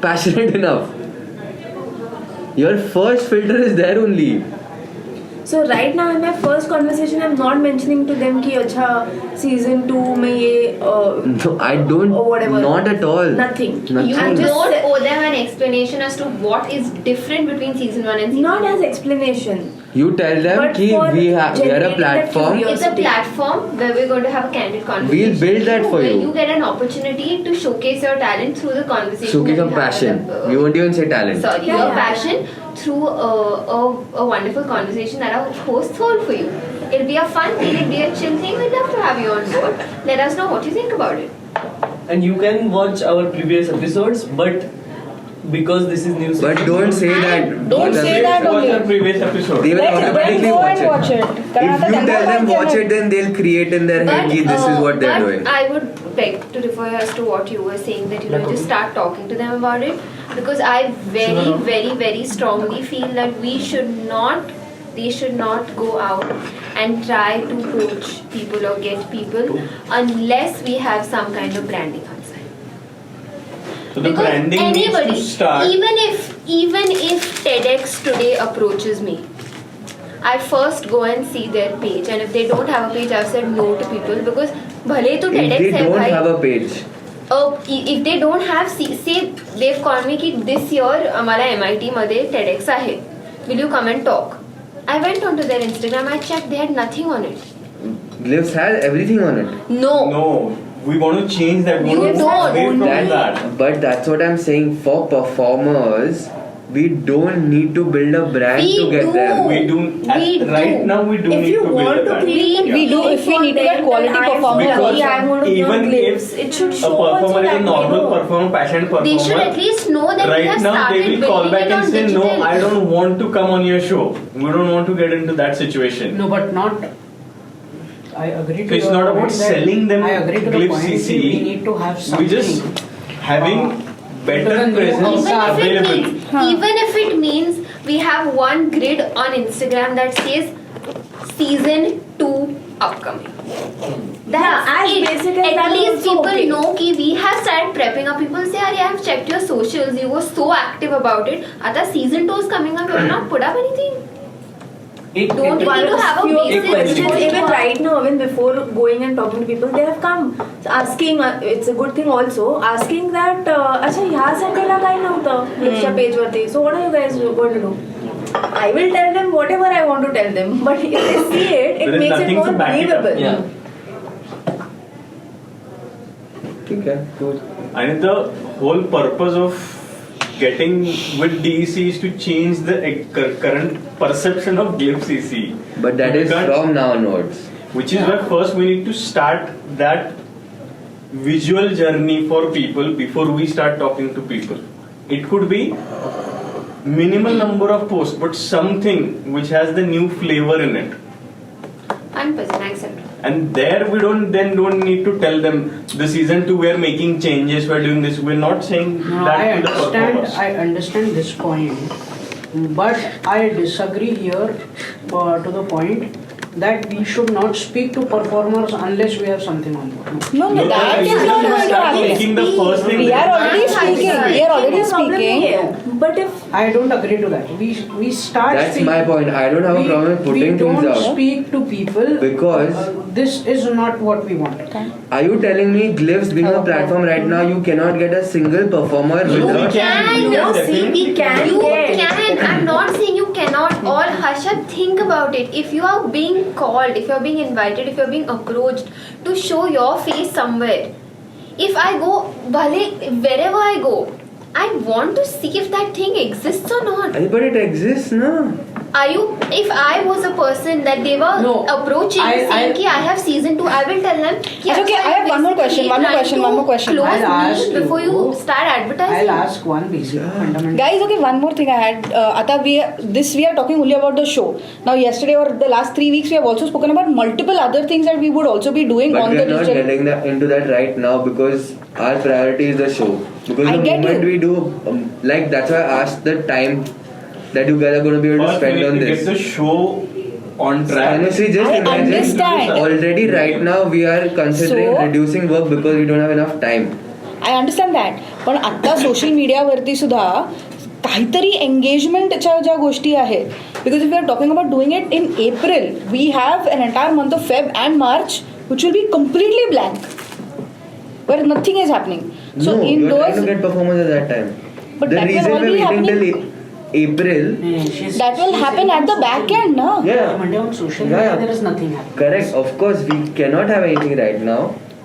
passionate enough. Your first filter is there only. So right now in my first conversation, I'm not mentioning to them कि अच्छा season 2 में ये No, I don't. or whatever. Not at all. Nothing. Nothing. You I'm just don't sa- owe them an explanation as to what is different between season 1 and season Not 2. as explanation. You tell them But कि for we are a generating that platform. curiosity. It's a platform where we're going to have a candid conversation. We'll build that for where you. you get an opportunity to showcase your talent through the conversation. Showcase that of you have passion. with We won't even say talent. Sorry, Yeah, your yeah. passion through a wonderful conversation that our hosts hold for you. It'll be a fun thing, it'll be a chill thing. We'd love to have you on board. Let us know what you think about it. And you can watch our previous episodes, but because this is new But don't say that. Don't say that What's only. our previous episode? They will Let them automatically go watch and watch it. it. If कारण आता you त्यांना tell them माहिती watch आहे. it, then they'll create in their head कि this is what they're but doing. I would beg to refer as to what you were saying, that you know just start talking to them about it, because I very very very strongly feel that they should not go out and try to coach people or get people unless we have some kind of branding outside. So the Because branding anybody, needs to start. even if TEDx today approaches me, I first go and see their page, and if they don't have a page, I've said no to people, because भले तो If TEDx they है don't भाई. have a page, If they don't have, say they've called me कि this year हमारा MIT मध्ये TEDx आहे, will you come and talk? I went onto their Instagram, I checked, they had nothing on it. Glyphs has everything on it. No. No, we want to change that. We You want to move don't. away from That, that. but that's what I'm saying. For performers, we don't need to build a brand We to get do. there. We do. Right now, we do If need you to build want a to brand. create We do if we need to get quality performance. Because I want to even clips. if It should a show also performer is that a we normal know. performer, passionate performer, They should at least know that we right have now started they will call building back it and on say, digital. no, I don't want to come on your show. We don't want to get into that situation. No, but not. I agree to So it's your not point about that- selling them I agree to the Glip point CC. that we need to have something. We just having better Even presence available. Even if it means we have one grid on Instagram that says season 2 upcoming. That's as it. basic as At that least also people okay. know कि we have started prepping up. People say, "Arey, I have checked your socials. You were so active about it. Ata season 2 is coming up. You have not put up anything." Don't we need to have a Few of the basic questions before even you right now, even before going and talking to people, they have come asking. It's a good thing also asking that. अच्छा ह्या सगळ्याला काय नव्हतं ग्लिप्सच्या page वरती. So what are you guys going to do? I will tell them whatever I want to tell them, but if they see it, There is it makes it nothing more to back it up. believable. Yeah. ठीक है, cool. And the whole purpose of getting with DEC is to change the current perception of Glip CC. But that is Because- from now onwards. Which is why first we need to start that visual journey for people before we start talking to people. It could be minimal number of posts, but something which has the new flavor in it. 100%, I accept. And there we don't need to tell them the season 2 we are making changes, we're doing this. We're not saying No, that to the performers. I understand this point, but I disagree here to the point that we should not speak to performers unless we have something on board. No, that we is not going to start happen. making the first thing. We are already speaking. We are already speaking. But if I don't agree to that. We start. That's speaking. my point. I don't have a problem with putting we things don't out. speak to people Because- this is not what we want. Are you telling me Glifs being a platform right now, you cannot get a single performer No, we without... can. No, see, we can You get. can. I'm not saying you cannot. Or Harshad, think about it. If you are being called, if you're being invited, if you're being approached to show your face somewhere, if I go, wherever I go, I want to see if that thing exists or not. But it exists, no? Are you? If I was a person that they were No, approaching, saying कि I have season 2, I will tell them. कि Okay, I have one more question, one more question, one more question. Close I'll ask me before you start advertising. I'll ask one basic fundamental. Guys, okay, one more thing I had. We are talking only about the show. Now, yesterday or the last 3 weeks, we have also spoken about multiple other things that we would also be doing But on we the are not digital. getting into that right now because our priority is the show. Because I the get moment you. we do, that's why I asked the time that you guys are going to be able to First we spend need on to this. get the show on track. Honestly, just I imagine understand. already right now we are considering So- reducing work because we don't have enough time. I understand that पण आत्ता social मीडियावरती सुद्धा काहीतरी एंगेजमेंटच्या ज्या गोष्टी आहेत because if we are talking about doing it in April we have an entire month of Feb and March which will be completely blank where nothing is happening so No, in you're trying to those get performance at that time. But The that will reason all we're be waiting till happening- April, that will happen at the back end, no? yeah, Monday on social Yeah, media, yeah. there is nothing happening. correct. Of course, we cannot have anything right now.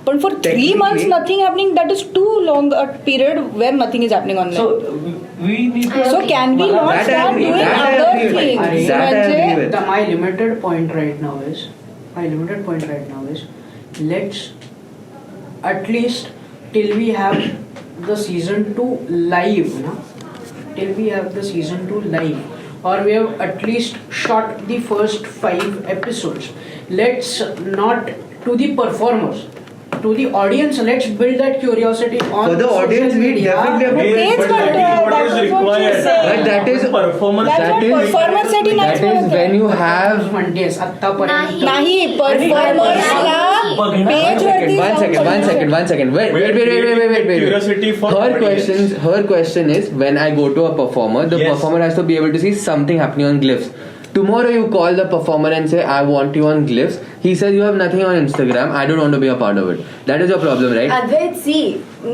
But for 3 Technically- months nothing happening, that is too long a period where nothing is happening online. So we need to. So can we not That I start agree, doing that I other agree with. things? That I agree म्हणजे with. My limited point right now is let's at least till we have the season 2 live, na? Till we have the season 2 live, or we have at least shot the first 5 episodes. Let's not to the performers, to the audience, let's build that curiosity on For the social audience, we media. definitely have to तेच But that is म्हणतोय, what is that is what required. she's saying. But that is performance. That's what performer साठी नाहीच that is म्हणत when आहे. you have म्हणतेस आत्तापर्यंत नाही परफॉर्मर्सला page वरती one second. Wait. Curiosity for audience. Her question is when I go to a performer, the Yes. performer has to be able to see something happening on Glyphs. Tomorrow you call the performer and say, I want you on Glyphs. He says you have nothing on Instagram. I don't want to be a part of it. That is your problem, right? Advait, see,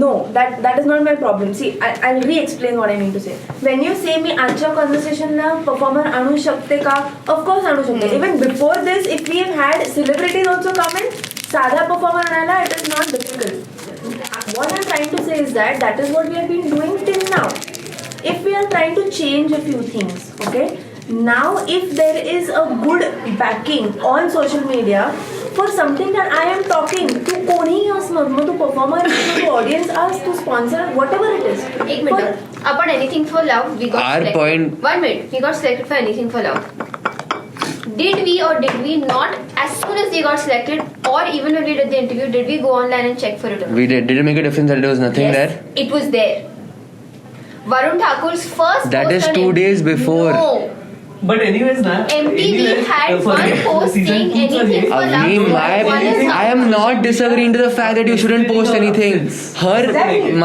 no, that is not my problem. See, I'll re-explain what I mean to say. When you say me आजच्या conversationला performer आणू शकते का? Of course आणू शकते. Even before this, if we have had celebrities also come in, साधा performer आणायला it is not difficult. What I'm trying to say is that is what we have been doing till now. if we are trying to change a few things, okay? Now, if there is a good backing on social media for something that I am talking to कोणीही असणार, मग तो performer, to audience us, to sponsor, whatever it is. एक minute. Upon anything for love, we got Our selected. point- 1 minute. We got selected for anything for love. Did we or did we not, as soon as we got selected, or even when we did the interview, did we go online and check for it? We did. Did it make a difference that there was nothing Yes, there? it was there. Varun Thakur's first That post is on 2 days before. No. But anyways, na. MTV anyways, had for one the post season saying 2 चा anything for love. Avneem, One is I am not disagreeing to the fact that you shouldn't post anything.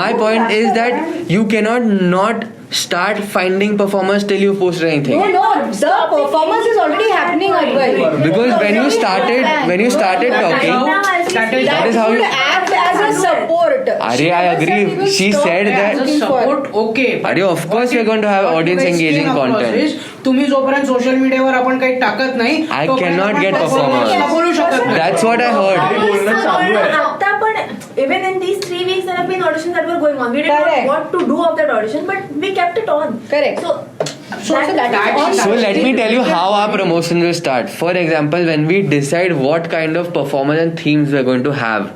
My point is that you cannot not start finding performers till you post anything. No, the performance is already happening, Advai. Because when you started talking, that is how you. act as a support. Arey, I agree. She said As a that. support, okay. Arey, of course we are going to have audience engaging content. तुम्ही जोपर्यंत social मीडियावर आपण काही टाकत नाही I cannot get performers. बोलू शकत नाही. That's what I heard. बोलणं चालू आहे. आता पण even in these 3 weeks there have been auditions that were going on. We didn't Correct. know what to do of that audition, but we kept it on. Correct. So that So let me tell you how our promotion will start. For example, when we decide what kind of performance and themes we're going to have,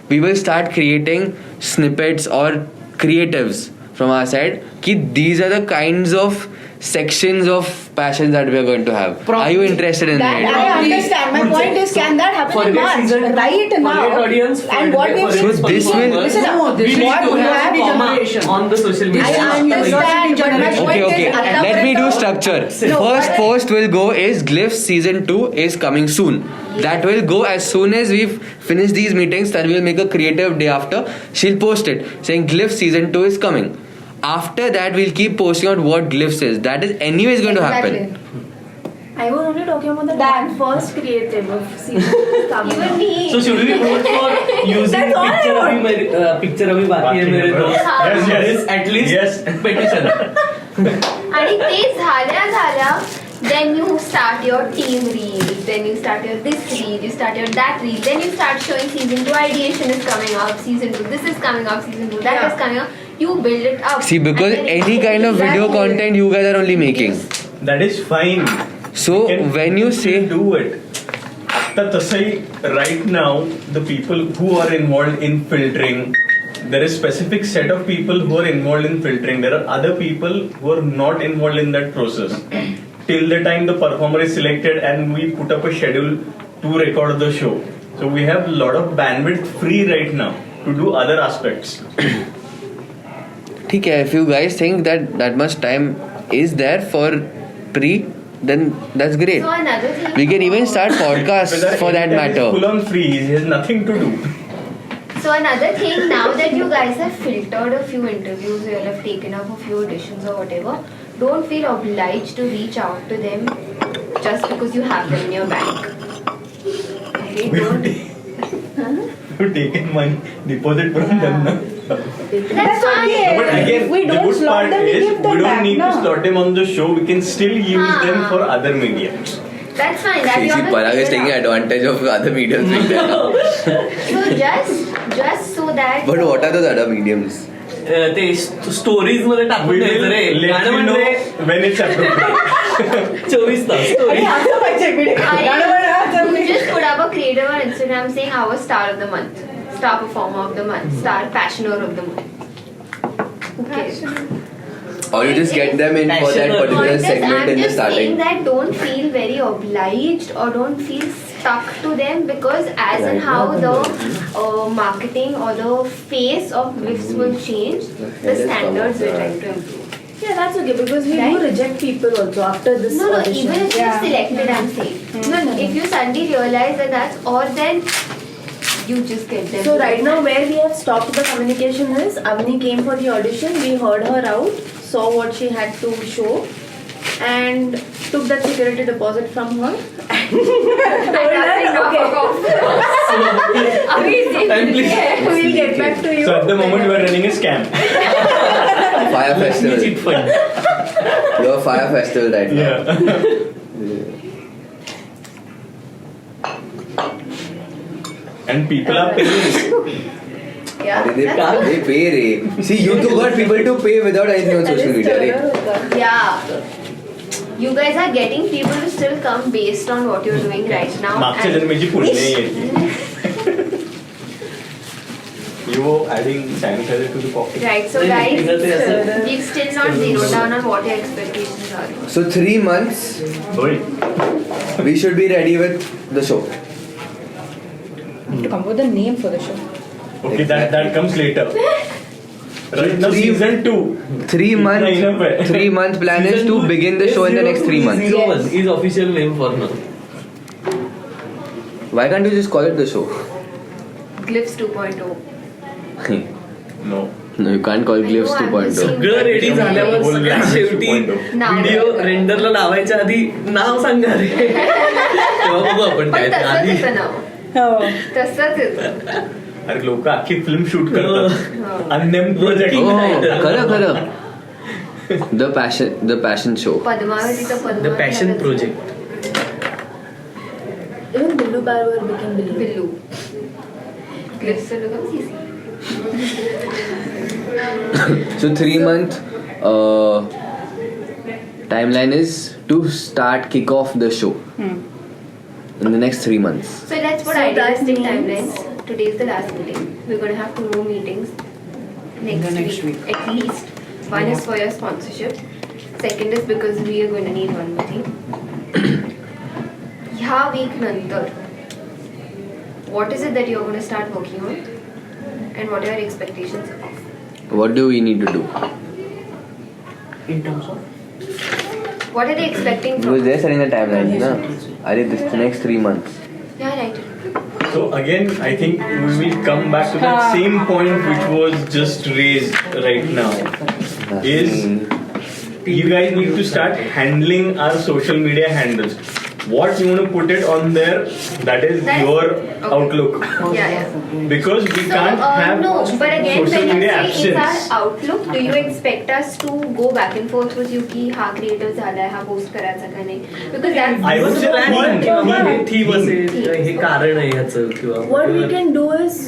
we will start creating snippets or creatives from our side. Ki these are the kinds of sections of passions that we are going to have. Are you interested in That it? I understand. My point is, can that happen in Forget March? season 2, Right now. forget audience, And what we forget So this will- listen, No, this is what we have curiosity generation. on the social media. I understand, but my point Okay. is, Let me do structure. No, First but- post will go is Glyph season 2 is coming soon. That will go as soon as we've finished these meetings. Then we'll make a creative day after. She'll post it saying Glyph season 2 is coming. After that, we'll keep posting out what Glyphs is. That is anyways going to happen. I was only talking about the That- first creative of season coming Even up. me. So should we vote for using That's all I picture want. abhi mere picture abhi baki hai mere dost? Yes, yes. This at least Yes. petition. आणि ते झाल्या then you start your team reel, then you start your this reel, you start your that reel, then you start showing season 2 ideation is coming up, season 2 this is coming up, season 2 that is coming up. You build it up. See, because And then any kind of video Exactly. content you guys are only making. That is fine. So Can when you say do it. आता तसंही right now the people who are involved in filtering, there is specific set of people who are involved in filtering. There are other people who are not involved in that process. Till the time the performer is selected and we put up a schedule to record the show. So we have a lot of bandwidth free right now to do other aspects. ठीक है, if you guys think that that much time is there for pre, then that's great. So another thing. We can even start podcasts for that matter. Full on free. He has nothing to do. So another thing, now that you guys have filtered a few interviews, you all have taken up a few auditions or whatever, don't feel obliged to reach out to them just because you have them in your bank. Okay, We don't. have taken money deposit from them now. That's fine. okay. But again, If we the don't good slot part them, we is give them we don't back, need no? to slot them on the show. We can still use them for other media. That's fine. That you Parag is taking advantage of other mediums being there now. So just so that. But what are those other mediums? ते stories मध्ये We टाकून will द्यायचं रे let गाणं you know म्हणजे when it's appropriate. 24 तास आणि story. असं पाहिजे You just put up a creator on Instagram saying our star of the month, star performer of the month, star passioner of the month. Okay. Or you just get them in for that particular Point is, segment I'm in the just saying starting. that don't feel very obliged or don't feel stuck to them because as in how the marketing or the face of Glyphs will change, the standards will try to improve. Yeah, that's okay because we Right? do reject people also after this No, audition. even if you're selected, I'm saying. No. If you suddenly realize that that's or then you just get them. So right now where we have stopped the communication is Avni came for the audition, we heard her out, saw what she had to show and took that security deposit from her and told her, okay, Time please. we'll get back to you. So at the moment we are running a scam. Fire festival. Cheat fund. You're a fire festival right now. Yeah. And people are paying. Yeah. They pay रे. See, you two got people to pay without anything on social media, right? Yeah. You guys are getting people to still come based on what you're doing right now. मागच्या and- जन्मेची पुण्य आहे. You were adding sanitizer to the coffee. Right, so नाही, guys, तिला ते असं- we've still not zeroed down on what your expectations are. So 3 months, Hoy. we should be ready with the show. To come up with a name for the show. Okay, that comes later. Right now, season 2. 3 month plan is to begin the show in the next 3 months. 01 is official name for now. Why can't you just call it the show? Glyphs 2.0. No. No, you can't call Glyphs I know, I'm 2.0. just सगळं ready झाल्यावर सगळ्यात शेवटी नाव video रेंडरला लावायच्या आधी नाव सांगा रे तेव्हा बघू आपण पण काय ते. तसंच आधी येतं नाव. तसंच येतं. अरे लोक अख्खी फिल्म शूट करतात अननेम प्रोजेक्ट. Oh, खरं. The passion show. पद्मावतीचं द पद्मावती पॅशन झालं. Project. Even Billu Barber became Billu. Billu. Glyphs will become CC. So 3 month timeline is to start kick off the show in the next 3 months. So let's put So that idealistic means- timelines. Today is the last meeting. We're going to have 2 more meetings next week. At least. One is for your sponsorship. Second is because we are going to need one meeting. ह्या week नंतर what is it that you're going to start working on? And what are your expectations of? What do we need to do? In terms of? What are they expecting Because from they're us? setting the timeline, na? Are this the next 3 months? Yeah, right. So again, I think we will come back to that same point which was just raised right now. Is you guys need to start handling our social media handles. What you want to put it on there, that is your outlook. Yeah. Because we can't have no, but again, social when you media say it's absence. our outlook, do you expect us to go back and forth with you की हा creative झालाय, हा post करायचा का नाही? Because that's I would say planning किंवा हे theme theme. असेल हे कारण आहे याचं किंवा What we can do is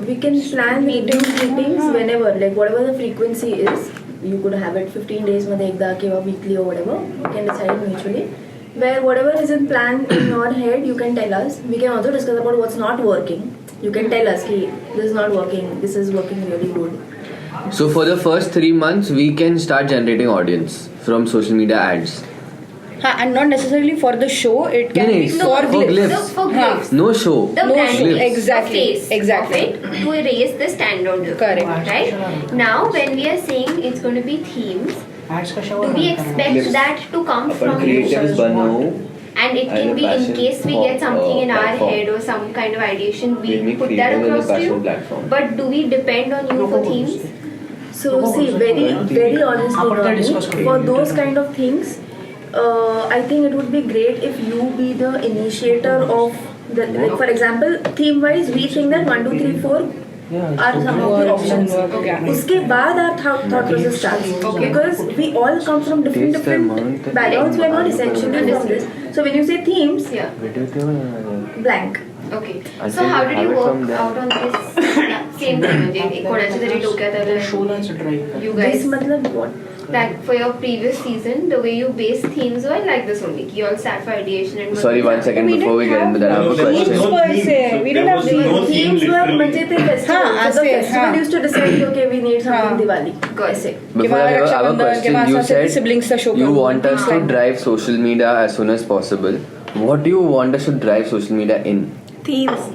we can plan meetings whenever, like whatever the frequency is. You could have it 15 days मध्ये एकदा किंवा weekly or whatever. You can decide mutually. Where whatever is in plan in your head, you can tell us. We can also discuss about what's not working. You can tell us, "Hey, this is not working. This is working really good." So for the first 3 months, we can start generating audience from social media ads. And not necessarily for the show, it can No, be no, for for Glyphs. Glyphs. for Glyphs. No show. The No branding, show. Exactly, the face exactly. of it to raise the standard. Correct. Right? Now, when we are saying it's going to be themes, Ads do कशावर we run करणार? expect that to come from creatives बनवू. and it And can a be in passion case we for, get something in our platform. head or some kind of ideation, we We'll make put that creative as a across to passion you. platform. But do we depend on you for themes? So see, very honestly, आपण काय Ronnie, discuss करूया? for those kind of things, I think it would be great if you be the initiator of the, like for example, theme wise, we think that 1, 2, 3, 4 are some of the options. Okay. उसके बाद our thought process starts. Because we all come from different backgrounds. We are not essentially from this. So when you say themes, Yeah. blank. Okay. Until So how you did have you it from work there. out on this same thing? म्हणजे कोणाच्या तरी डोक्यात आलं शोलाच drive you This guys मतलब what? like for your previous season the way you based themes were like this only. You all sat for ideation and Sorry, 1 second We before we get into that, I have a there was question. no Per theme, se, so we there didn't have was theme. no theme Themes were literally. म्हणजे ते festival. हाँ, So the ऐसे, festival हाँ. used to decide okay we need something हाँ. Diwali. Good. ऐसे. Before I have a Rakshabandhan question, के you बाद से siblings का said show you करो. want us to drive social media as soon as possible. What do you want us to drive social media in? Themes.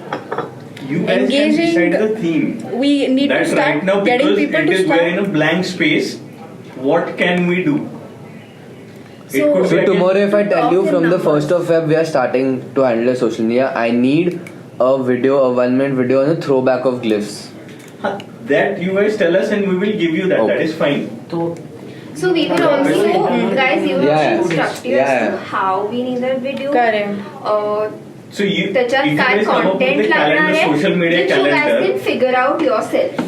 You guys Engaging- can decide the theme. We need to That start right now, getting because people it to is we're in start. a blank space, what can we do? So- could So be again- tomorrow if I tell you Talk in from the numbers. 1st of Feb we are starting to handle social media, I need a video, a 1-minute video on a throwback of Glyphs. That you guys tell us and we will give you that. Okay. That is fine. तो So we will also guys you will Yeah, also yeah. instruct us Yeah, to yeah. how we need that video. Correct. So you, त्याच्यात if you काय guys come up with content the लागणार calendar, आहे social media which you guys calendar. can figure out yourself.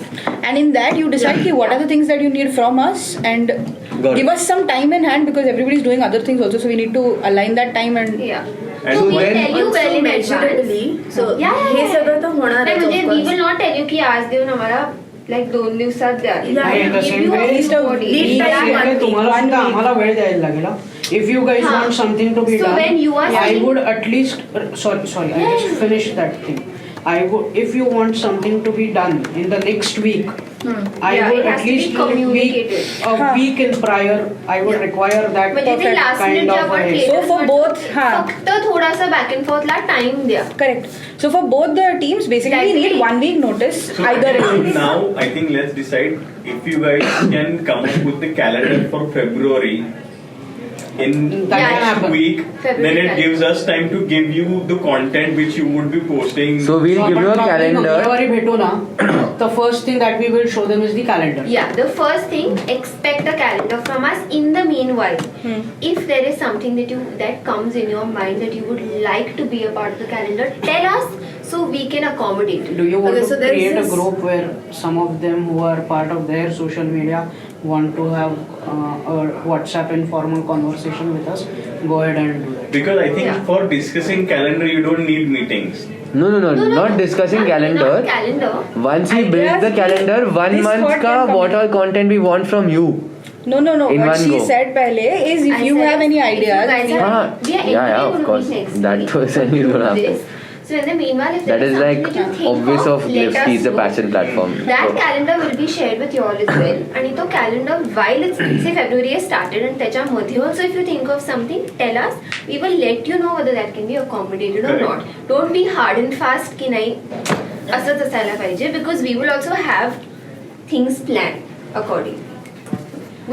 And in that you decide ki what are the things that you need from us and Got give it. us some time in hand because everybody's doing other things also, so we need to align that time and Yeah. And So we'll then tell you well Also in measurably. advance. So Yeah, yeah, hey yeah. सगळं तर होणार नाही आहे म्हणजे of we course. will not tell you की आज देऊन आम्हाला लाईक 2 दिवसात द्या. नाही, the same way, least a lead time same way तुम्हाला सुद्धा आम्हाला वेळ द्यायला लागेल. If you guys हाँ. want something to be So done, when you are I saying- would at least sorry, I just finished that thing. I would, if you want something to be done in the next week, I Yeah, would it has at to be least communicated. a week in prior. I would require that म्हणजे ते last kind मिनिटला of आपण a So for both, हाँ. फक्त थोडासा back and फोर्थला time द्या. Correct. So for both the teams, basically we need 1 week notice. So Either way. now I think let's decide if you guys can come up with the calendar for February in That Yeah, can next happen. week. February Then it calendar. gives us time to give you the content which you would be posting. So we'll So give you a आपण calendar. मंगळवारी भेटू ना. The first thing that we will show them is the calendar. Yeah, the first thing, expect a calendar from us. In the meanwhile, if there is something that comes in your mind that you would like to be a part of the calendar, tell us so we can accommodate. Do you want Okay, to so there is create a this- group where some of them who are part of their social media want to have a WhatsApp informal conversation with us? Go ahead and do that. Because I think Yeah. for discussing calendar you don't need meetings. No, not discussing calendar. Not calendar. Once we build the Ideas, calendar, 1 this month thought ka can come what in. all content we want from you. No. In What one she go. said pehle is if I you said, have any if you ideas, guys have- हाँ, we are yeah, anyway of gonna course. meet next That week person you to don't do have this. So in the meanwhile, if That there is is like something that you think obvious of let Glyphs us की is a know. passion platform. That calendar will be shared with you all as well. आणि तो calendar while it's say February has started and त्याच्यामध्ये also if you think of something, tell us. We will let you know whether that can be accommodated or Correct. not. Don't be hard and fast की नाही असंच असायला पाहिजे because we will also have things planned accordingly.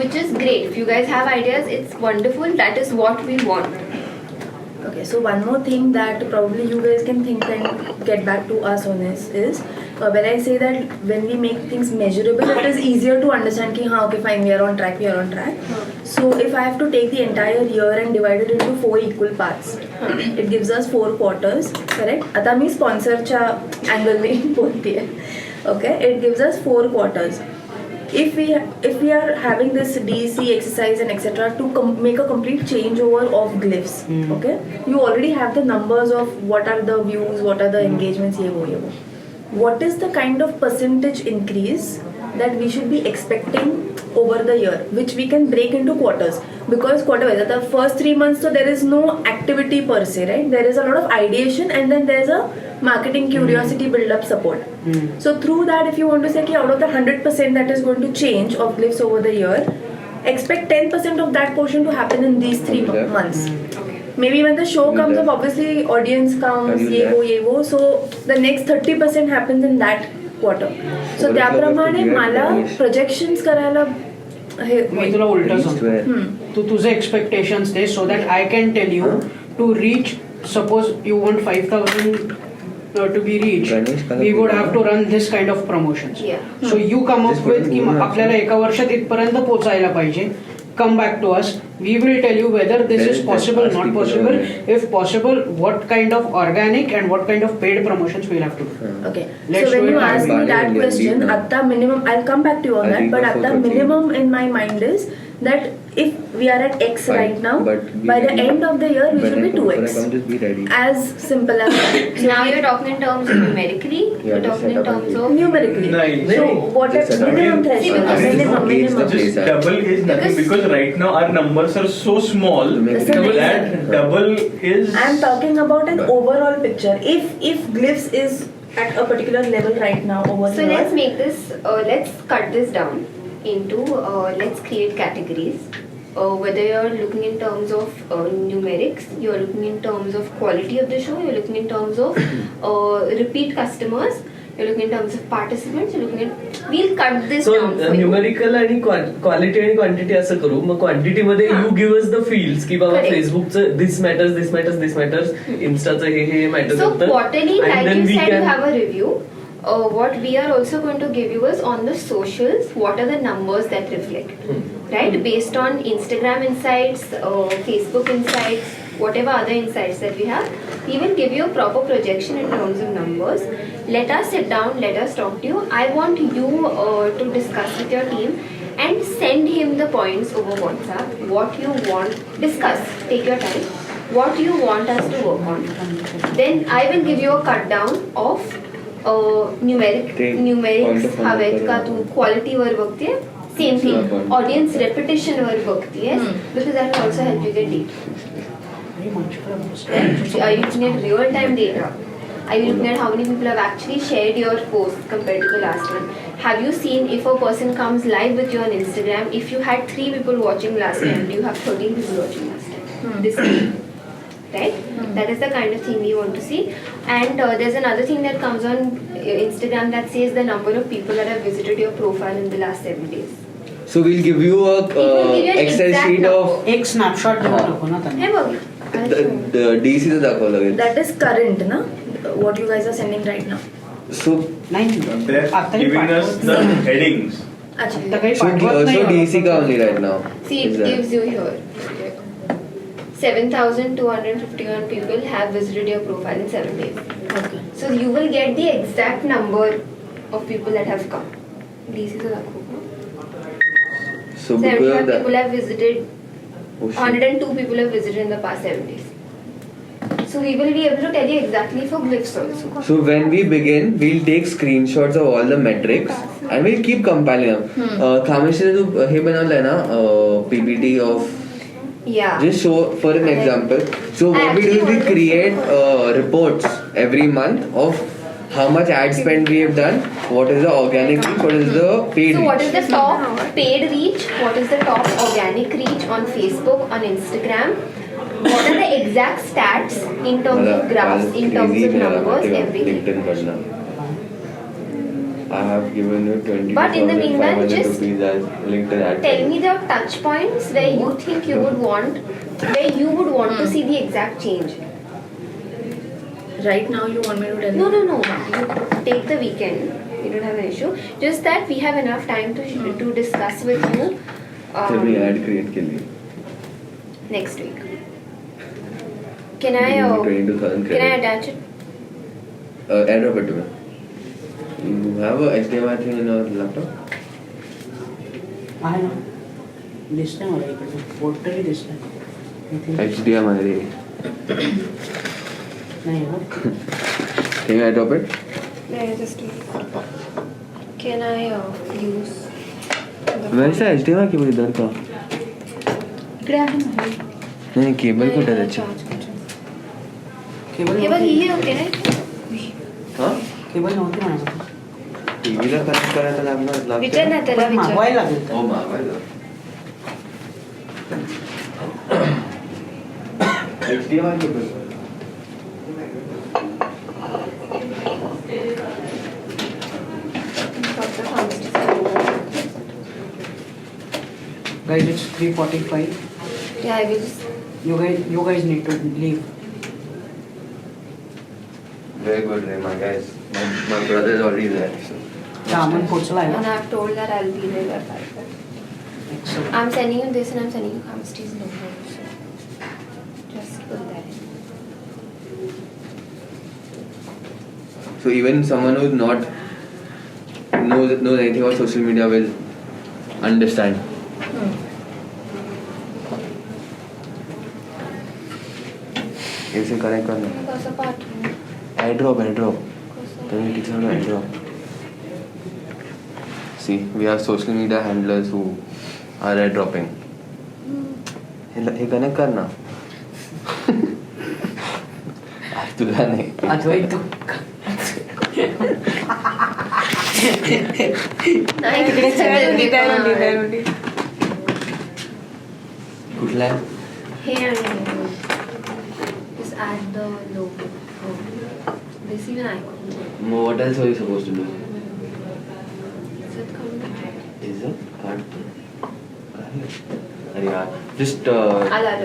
Which is great. If you guys have ideas, it's wonderful. That is what we want. Okay, so one more thing that probably you guys can think and get back to us on is when I say that when we make things measurable, it is easier to understand ki हाँ okay fine we are on track. So if I have to take the entire year and divide it into 4 equal parts, it gives us 4 quarters, correct? आता मी स्पॉन्सरच्या अँगलने बोलते okay, it gives us 4 quarters. If we are having this DEC exercise and etc. to make a complete changeover of Glyphs, okay, you already have the numbers of what are the views, what are the engagements, ye wo. What is the kind of percentage increase that we should be expecting over the year, which we can break into quarters? Because quarter-wise, the first 3 months, so there is no activity per se, right? There is a lot of ideation and then there's a marketing curiosity build-up support. So through that, if you want to say ki out of the 100% that is going to change of Glyphs over the year, expect 10% of that portion to happen in these 3 months. Maybe when the show comes up, obviously audience comes, ye wo. So the next 30% happens in that quarter. So त्याप्रमाणे मला projections करायला हे मी तुला उलट सांगतो. तू तुझे expectations दे so that I can tell you to reach suppose you want 5,000 to be reached, we would have to run this kind of promotions. Yeah. So you come up with की आपल्याला एका वर्षात इथपर्यंत पोहोचायला पाहिजे. Come back to us. We will tell you whether this is possible, not possible. If possible, what kind of organic and what kind of paid promotions we'll have to do. Okay. Let's so when do you it ask me that Bali question, and at the minimum, I'll come back to you on I that. think But the at the focus minimum in my mind is that if we are at X Fine, right now, but we by the ready. end of the year we When should be I come, 2x. just be ready. As simple as that. Now you're talking in terms of numerically. You're just talking set in up terms and of Numerically. Nice. So what Just is set up. minimum threshold? Because- Minimum. Gauge the place. Double is nothing because right now our numbers are so small To make it easy. that double is. I'm talking about an overall picture. If Glyphs is at a particular level right now over So here. let's make this, let's cut this down into, let's create categories. Whether you're looking in terms of numerics, you're looking in terms of quality of the show, you're looking in terms of repeat customers, you're looking in terms of participants, you're looking in, we'll cut this so down for you. Numerical आणि quality आणि quantity असं करू. मग quantity मध्ये you give us the fields की बाबा Correct. फेसबुकचं this matters इन्स्टाचं हे मॅटर So करतं quarterly, and like then you we said, you can have a review. What we are also going to give you is on the socials, what are the numbers that reflect, right? Based on Instagram insights, Facebook insights, whatever other insights that we have, we will give you a proper projection in terms of numbers. Let us sit down, let us talk to you. I want you to discuss with your team and send him the points over WhatsApp, what you want, discuss, take your time, what you want us to work on. Then I will give you a cut down of numerics हवेत का तू क्वालिटीवर बघतेय same thing audience रेपिटेशनवर बघतेयस because that will also help you get data are you looking at real time data are you looking at how many people have actually shared your post compared to the last one have you seen if a person comes live with you on Instagram if you had 3 people watching last time do you have 13 people watching last time this time right that is the kind of thing we want to see and there's another thing that comes on Instagram that says the number of people that have visited your profile in the last 7 days So we'll give you a will give you an Excel exact sheet number. of एक snapshot देऊन टाकू ना त्यांना हे बघ the DC चं दाखवलं लागेल. That is current, na? What you guys are sending right now. So नाही They're आताही giving us the headings. Achha. आता काही so पाठवत नाही DC का only right now. See, it Is that- gives you here. 7,251 people have visited your profile in 7 days. Okay. So you will get the exact number of people that have come. This is a So because 75 of that. people have visited. Oh, shit. 102 people have visited in the past 7 days. So we will be able to tell you exactly for glyphs also. So when we begin, we'll take screenshots of all the metrics and we'll keep compiling them. Kameshri ने जो हे बनवलंय ना PPT of Yeah. just show for an example. So what we do is we create reports every month of how much ad spend we have done, what is the organic reach, what is the paid So what is reach. the top paid reach? What is the top organic reach on Facebook, on Instagram? What are the exact stats in terms of graphs, in terms of numbers, everything? LinkedIn करना. I have given you But in the meanwhile, 22,500 just rupees as LinkedIn ad. Tell me the touch points where you think you would want, where you would want to see the exact change. Right now you want me to tell No, you? no, no. You take the weekend. We don't have an issue. Just that we have enough time to discuss with you तभी ad create के लिए. next week. Can I? Give me 22,000 Can I credit. attach it? AirDrop it to me. You have a HDMI thing in your laptop? आहे ना दिसतंय मला इकडे port तरी दिसतंय इथे HDMI रे. नाही ना Can you AirDrop it? No, just can I use? वैसा HDMI केबल इधर का. इकडे आहे ना हे. नहीं केबल कुठे आहे त्याची? केबल हे बघ ही होते ना. हाँ? केबल नव्हती माझ्याकडे टीव्हीला कनेक्ट करायला लागणार विचार ना त्याला पण विचार. मागवायला लागेल तर. हो मागवायला. HDMI cable. Guys, it's 3:45. Yeah, I will just. You guys need to leave. Very good, Ray, my guys. My brother is already there. So. Aman पोचलाय And ना I've told that I'll be there by 5. Excellent. I'm sending you this and I'm sending you Kamsti's number. So just put that in. So even someone who's not knows anything about social media will understand. इसे connect करना. कसं पाठवू? AirDrop. कसं? Then we can AirDrop. See, we have social media handlers who are AirDropping. हे connect करना. तुला नाही. अद्वैत तू नाही तिकडे चढ कुठला आहे? हे आणि just add the logo. This is an icon. What else are you supposed to do? Is it coming? Is it? Can't. अरे यार. Just. आलं.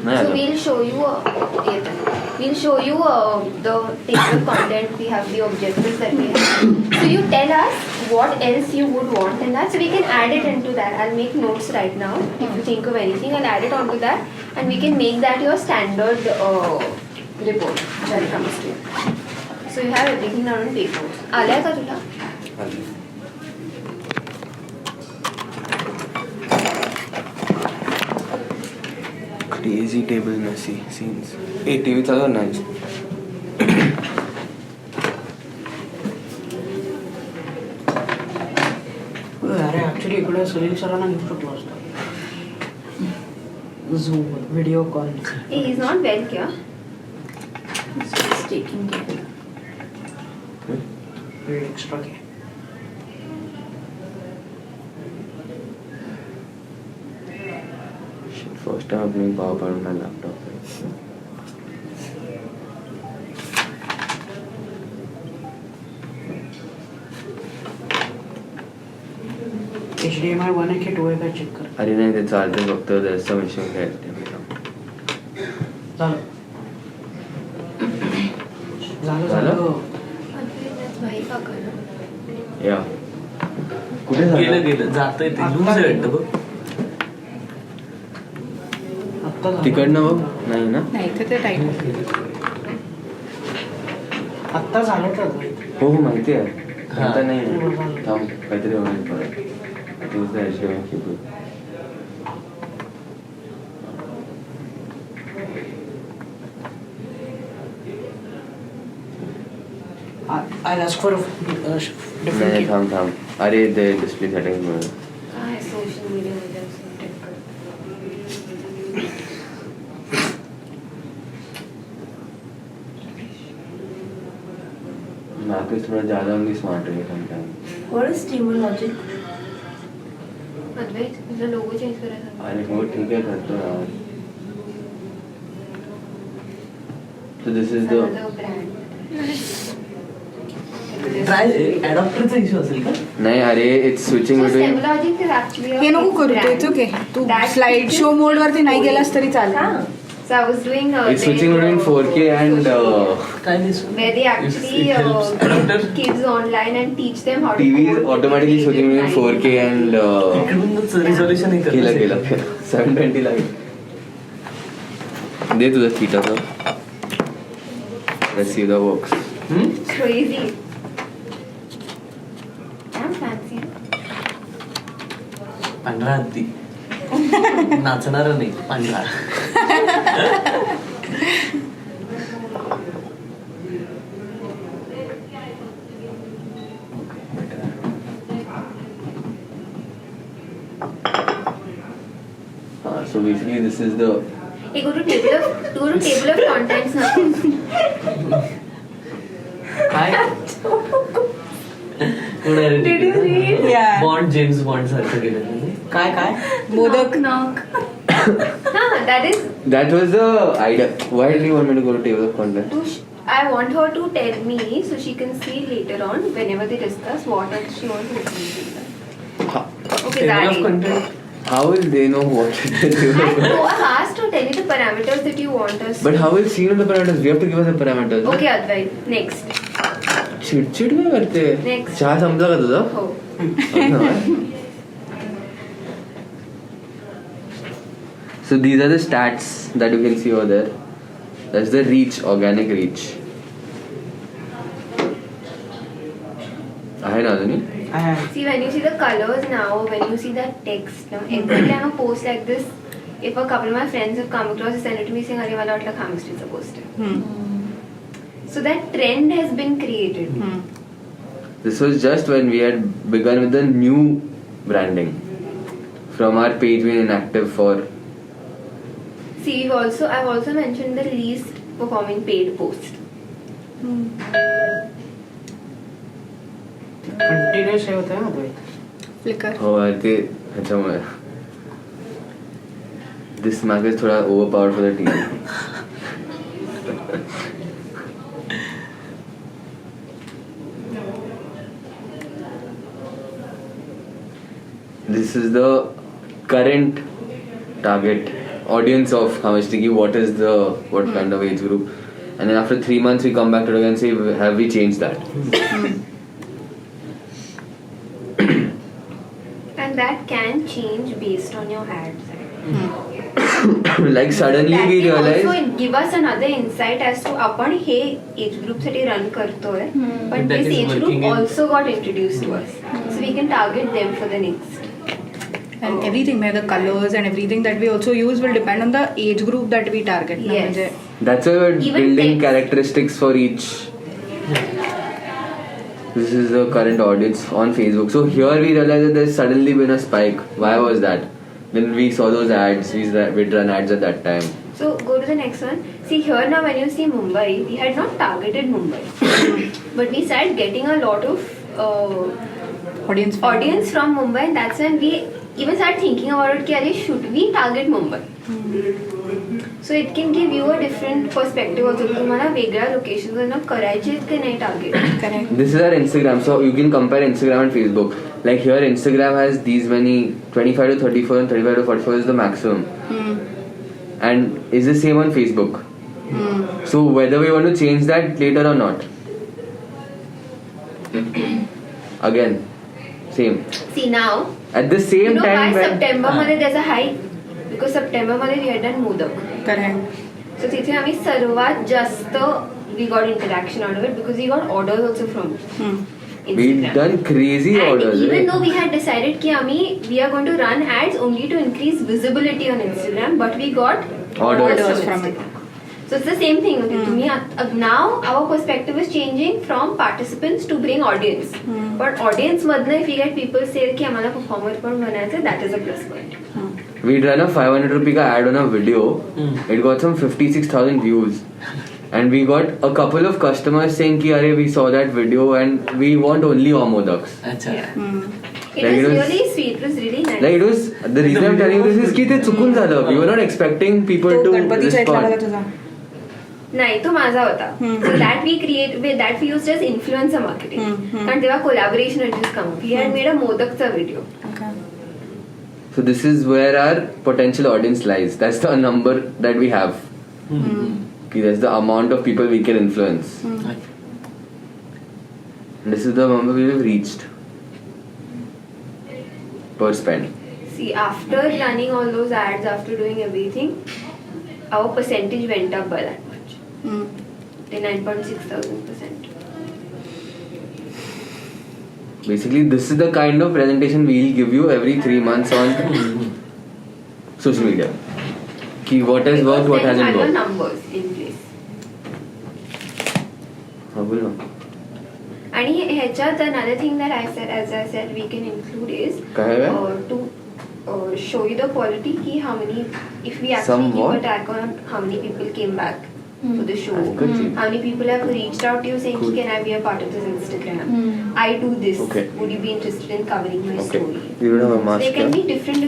So we'll show you we'll show you the table content we have, the objectives that we have. So you tell us what else you would want in that, so we can add it into that. I'll make notes right now. If you think of anything, I'll add it onto that, and we can make that your standard report that comes to you. So you have everything down on paper. आलाय का तुला? Daisy table messy scenes. Hey, TV चालू nice. अरे actually इकडे सुनील सरांना घेऊ शकलो असतो झूम video call He is not well क्या? Just taking care. एक्स्ट्रा के First time अपनी पावर पॉइंट में लैपटॉप पे. HDMI 1 आहे की 2 आहे काय चेक कर अरे नाही ते चालते फक्त जास्त मशीन घ्यायचं. झालं झालं झालं? झालं भाई का करना. या कुठे गेलं झालं? गेलं जातंय ते लूज आहे वाटतं बघ. आत्ता झालं. तिकडनं बघ नाही ना. नाही इथे ते टाईट आत्ता झालं तर हो हो माहिती आहे. हा. आता नाही थांब काहीतरी होईल परत. तुझं HDMI keyboard. I'll ask for a different नाही key. थांब थांब. अरे ते डिस्प्ले सेटिंग मध्ये. काय सोशल मीडिया मध्ये असं check कर. मार्केट थोड़ा ज्यादा होंगी स्मार्ट है sometime. What is streamer logic? अद्वैत तुझा लोगो चेंज करायचा. अरे हो ठीक है करतो यार. So this is the brand. Try अडॉप्टरचा इश्यू असेल का? नाही अरे it's switching So between. Stemlogic is actually a हे नको करू brand. तेच ओके तू That स्लाइड शो मोड वरती नाही गेलास तरी चालेल. हाँ. So I was doing It's switching between 4K and try this where they actually It helps adapter. kids online and teach them how to TV is code. automatically switching between 4K and इकडूनच resolution हे केलं करत केलं 720 light. दे तुझं थीटाचं. Let's see the works. Crazy. I'm fancy. पांढरा हत्ती नाचणार नाही पांढरा. So basically this is the Hey, go to table of contents now. काय Yeah. बॉन्ड जेम्स बॉन्ड सारखं केलं त्यांनी. काय काय modak Knock. That is. that was the idea. Why do you want me to go to table of content? I want her to tell me so she can see later on whenever they discuss what else she wants to do. Okay, Table that of is. content. How will they know what it is? I've asked to tell you the parameters that you want us. But how will see the parameters? We have to give us the parameters. no? Okay, Advait. Next. चिडचिड काय करते? Next. चहा संपला का तुझा? Oh. So these are the stats that you can see over there. That's the reach, organic reach. आहे ना अजूनही? See, when you see the colors now, when you see that text, now, every time a post like this, if a couple of my friends have come across, they send it to me saying, "Arey, wala watla chemistry's a poster." So that trend has been created. This was just when we had begun with the new branding. From our page being inactive for. See, I've also mentioned the least performing paid post. Continuous हे होतं ना अद्वैत flicker हो यार ते ह्याच्यामुळे. This Mac is थोडा overpowered for the TV. This is the current target audience of Hamastiki. What kind of age group? And then after 3 months we come back to it again and say, have we changed that? And that can change based on your ads. Like suddenly That we can realized. also give us another insight as to आपण हे age group साठी run करतोय but That this is age working group in- also got introduced to us so we can target them for the next. And everything, the colors and everything that we also use will depend on the age group that we target. Yes. That's why we're Even building text. characteristics for each. This is the current audience on Facebook. So here we realized that there's suddenly been a spike. Why was that? When we saw those ads, we'd run ads at that time. So go to the next one. See here now, when you see Mumbai, we had not targeted Mumbai, but we started getting a lot of Audience from Mumbai, and that's when we even started thinking about it. Ki, should we target Mumbai? So it can give you a different perspective also. तुम्हाला वेगळ्या locations वरनं करायचे आहेत की नाही target. Correct. This is our Instagram, so you can compare Instagram and Facebook. Like here, Instagram has these many 25 to 34 and 35 to 44 is the maximum, and is the same on Facebook. So whether we want to change that later or not, again, same. See now, At the same why time, when September मध्ये there's a hike? Because September मध्ये we had done Modak. Correct. So तिथे आम्ही सर्वात जास्त we got interaction out of it because we got orders also from Instagram. we've done crazy And orders, even right? though we had decided कि we are going to run ads only to increase visibility on Instagram, but we got Orders from it. So it's the same thing. Okay? तुम्ही now our perspective is changing from participants to bring audience. But audience मधनं if we get people say कि आम्हाला performer पण बनायचं, that is a plus point. We'd run a 500 rupee ad on a video. It got some 56,000 views. And we got a couple of customers saying ki Arey, we saw that video and we want only Omodaks. अच्छा. It was really sweet. It was really nice. Like it was, the reason I'm telling you this is ki te चुकून झालं. We were not expecting people तो to गणपतीच्या इथला respond. तुझा. नाही तो माझा होता. So that we used as influencer marketing. कारण तेव्हा collaboration had just come up. We had made a Modakचा video. Okay. So this is where our potential audience lies. That's the number that we have. Okay, that's the amount of people we can influence. And this is the number we have reached per spend. See, after running all those ads, after doing everything, our percentage went up by that much. To 9.6,000%. Basically, this is the kind of presentation we'll give you every 3 months on social media. Ki what has worked, what Because then hasn't you have your worked. numbers in place. हाँ बोलो. आणि ह्याच्यात another thing that I said, as I said, we can include is काय है? to show you the quality ki how many, if we actually Some keep what? a track on how many people came back to the show, That's good, ji. how many people have reached out to you saying, Cool. can I be a part of this Instagram? I do this. Okay. Would you be interested in covering my Okay. story? You don't have a So mask they can here? be different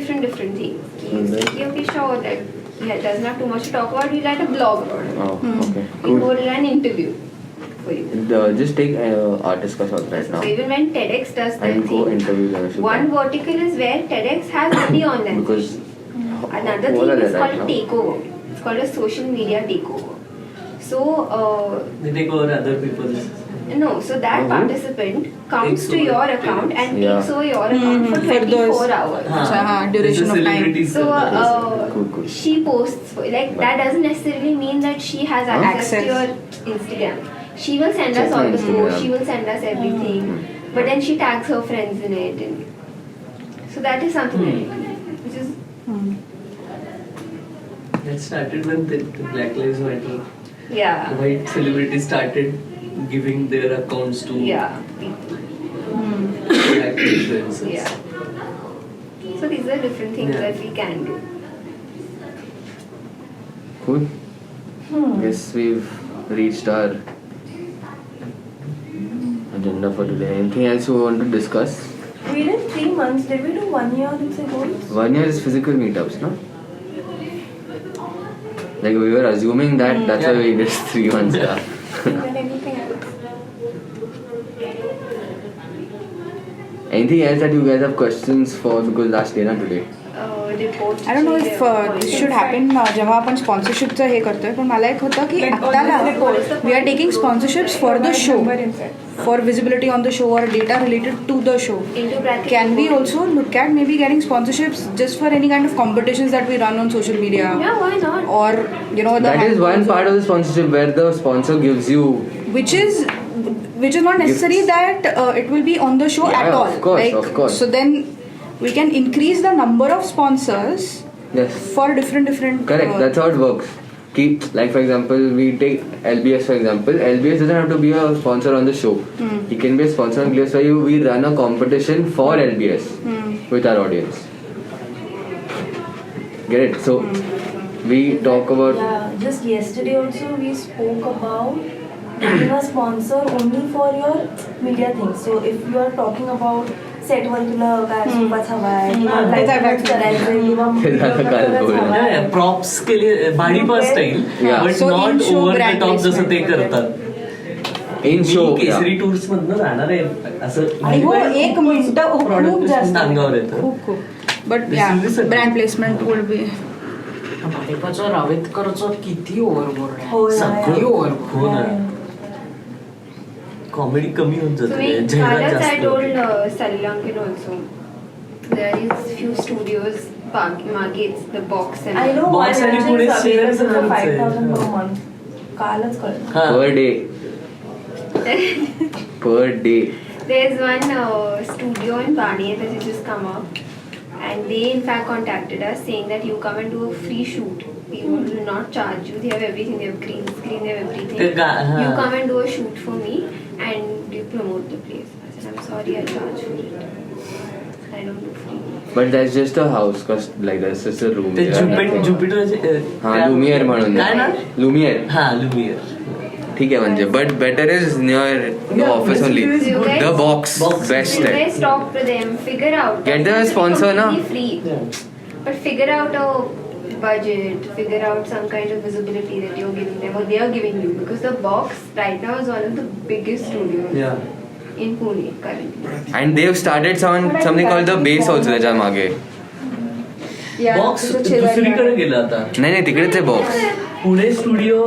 things. Okay, sure, that there's not too much to talk about. We'll write a blog about it. Oh, okay. We'll Cool. go an interview for you. Just take artist ka shot right now. So even when TEDx does that And go thing, interview them. if you one can. vertical is where TEDx has only online. Because Another all thing are is right called now. takeover. It's called a social media takeover. So They take over other people's. no, so that Mhm. participant comes Takes to over your the account and Yeah. takes over your account for For 24 those- hours. अच्छा, हाँ, duration of time. So Cool. she posts like that doesn't necessarily mean that she has access to Access. your Instagram. She will send Check us all my the Instagram. posts. She will send us everything, but then she tags her friends in it, and so that is something that we do, which is It started when the Black Lives Matter yeah. white celebrities started giving their accounts to Yeah, people. black influencers. Yeah. So these are different things Yeah. that we can do. Cool. Guess we've reached our agenda for today. Anything else you want to discuss? We did 3 months. Did we do 1 year in say goals? 1 year is physical meetups, no? Like we were assuming that, that's why we did 3 months. Yeah. Then anything else? Anything else that you guys have questions for? Because last day not today. Reports. I don't know if this should happen जेव्हा आपण स्पॉन्सरशिपचं हे करतोय पण मला एक होतं की आत्ताला we are taking sponsorships for the show for visibility on the show और data related to the show Into bracket. Can we also look at maybe getting sponsorships just for any kind of competitions that we run on social media? Yeah, why not? Or, you know, the That is one part of the sponsorship where the sponsor gives you. which is not necessary that it will be on the show Yeah, at all. of course, of course. So then we can increase the number of sponsors Yes. for different Correct. That's how it works. Like for example, we take LBS for example. LBS doesn't have to be a sponsor on the show. He can be a sponsor on Glios. We run a competition for LBS with our audience. Get it? So we talk about. Yeah, just yesterday also we spoke about getting a sponsor only for your media things. So if you are talking about set वर तुला काय सोपाच हवाय किंवा काय करायचंय किंवा props केले Bhadipa style but So not in show over the brand top जसं placement ते वगैरे. करतात. In मी show, केसरी टूर्स मधनं जाणार आहे असं आणि हो एक मिनिटं खूप Product जास्त अंगावर येतं. खूप but This is the second. Brand placement would be भाडेपाचं रावेतकरचं किती ओव्हरबोर्ड आहे हो किती हो ओव्हरबोर्ड ना कॉमेडी कमी होत So जाते in जाहिरात Kala's, I जास्त told Salilankan also. There is few studios, मागे it's the box and I know Box one आणि which पुढे is available serials for आहे. 5,000 per month. कालच कळलं. हा. per day. Per day. there's one studio in Pune that has just come up, and they in fact contacted us saying that you come and do a free shoot. We will not charge you. They have everything. They have green screen. They have everything. ते गा- हा. You come and do a shoot for me, and you promote the place. I said, I'm sorry, I'll charge for it. I don't do free. But that's just a house, cause like that's just a room. ते Yeah. Jupiter हा Lumière म्हणून काय ना Lumière हा Lumière ठीक आहे म्हणजे but better is near the Yeah, office only basically you guys- the box Box. Best You आहे guys talk to them, figure out. Get the It's sponsor, na? completely free. But figure out a budget, figure out some kind of visibility that you're giving them or they are giving you. Because the box right now is one of the biggest studios in Pune currently. And they've started something called the base also त्याच्या मागे box दुसरीकडे गेला आता नाही तिकडेच आहे box Pune studio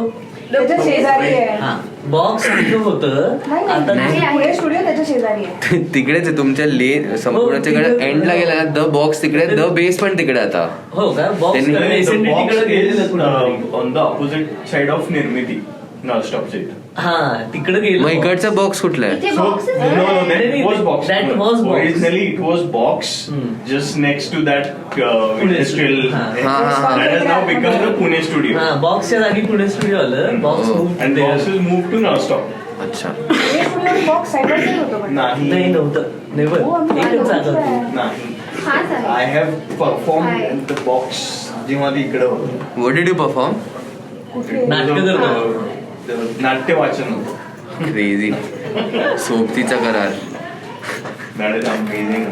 त्याच्या शेजारी आहे. हा बॉक्स तिथं होतं आता नाही, पुणे स्टुडिओ त्याच्या शेजारी आहे. तिकडेच आहे तुमच्या लेन संपूर्णच्याकडे एंडला गेला द बॉक्स तिकडे द बेस पण तिकडे आता हो का बॉक्स त्यांनी- The box तिकडे is गेलेलं on the opposite side of Nirmiti, non-stop jet. हा तिकडे गेलं मग इकडचा बॉक्स कुठला आहे इथे So boxes no, आहे. that was box. That was box. Originally, it was box just next to that industrial. Ha. हा हा That has now become the Pune studio, हा बॉक्सच्या जागी पुणे स्टुडिओ आलं box and the box is moved to non-stop. अच्छा Pune studio box साईडवरच होतो पण. नाही नव्हतं नेव्हर हो, आम्ही एकच जागा बघितलं होती Nahi. हाच आहे. I have performed Hi. in the box. जेव्हा ती इकडे होतं. व्हॉट डिड यू परफॉर्म कुठे? नाटकं करतो नाट्य वाचन होतं. क्रेझी सोबतीचा करार That is amazing.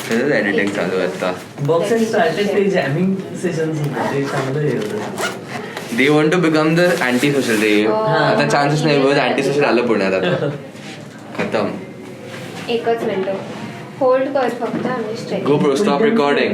त्याचं एडिटिंग चालू आहे आता बॉक्स स्टार्टेड ते जॅमिंग सेशन्स होते ते चांगलं हे होतं they want to become the anti social ते आता चान्सेस नाही बिकॉज अँटी सोशल आलं पुण्यात आता खतम एकच मिनिट होल्ड कर फक्त आम्ही स्ट्रेच गो प्रो स्टॉप रेकॉर्डिंग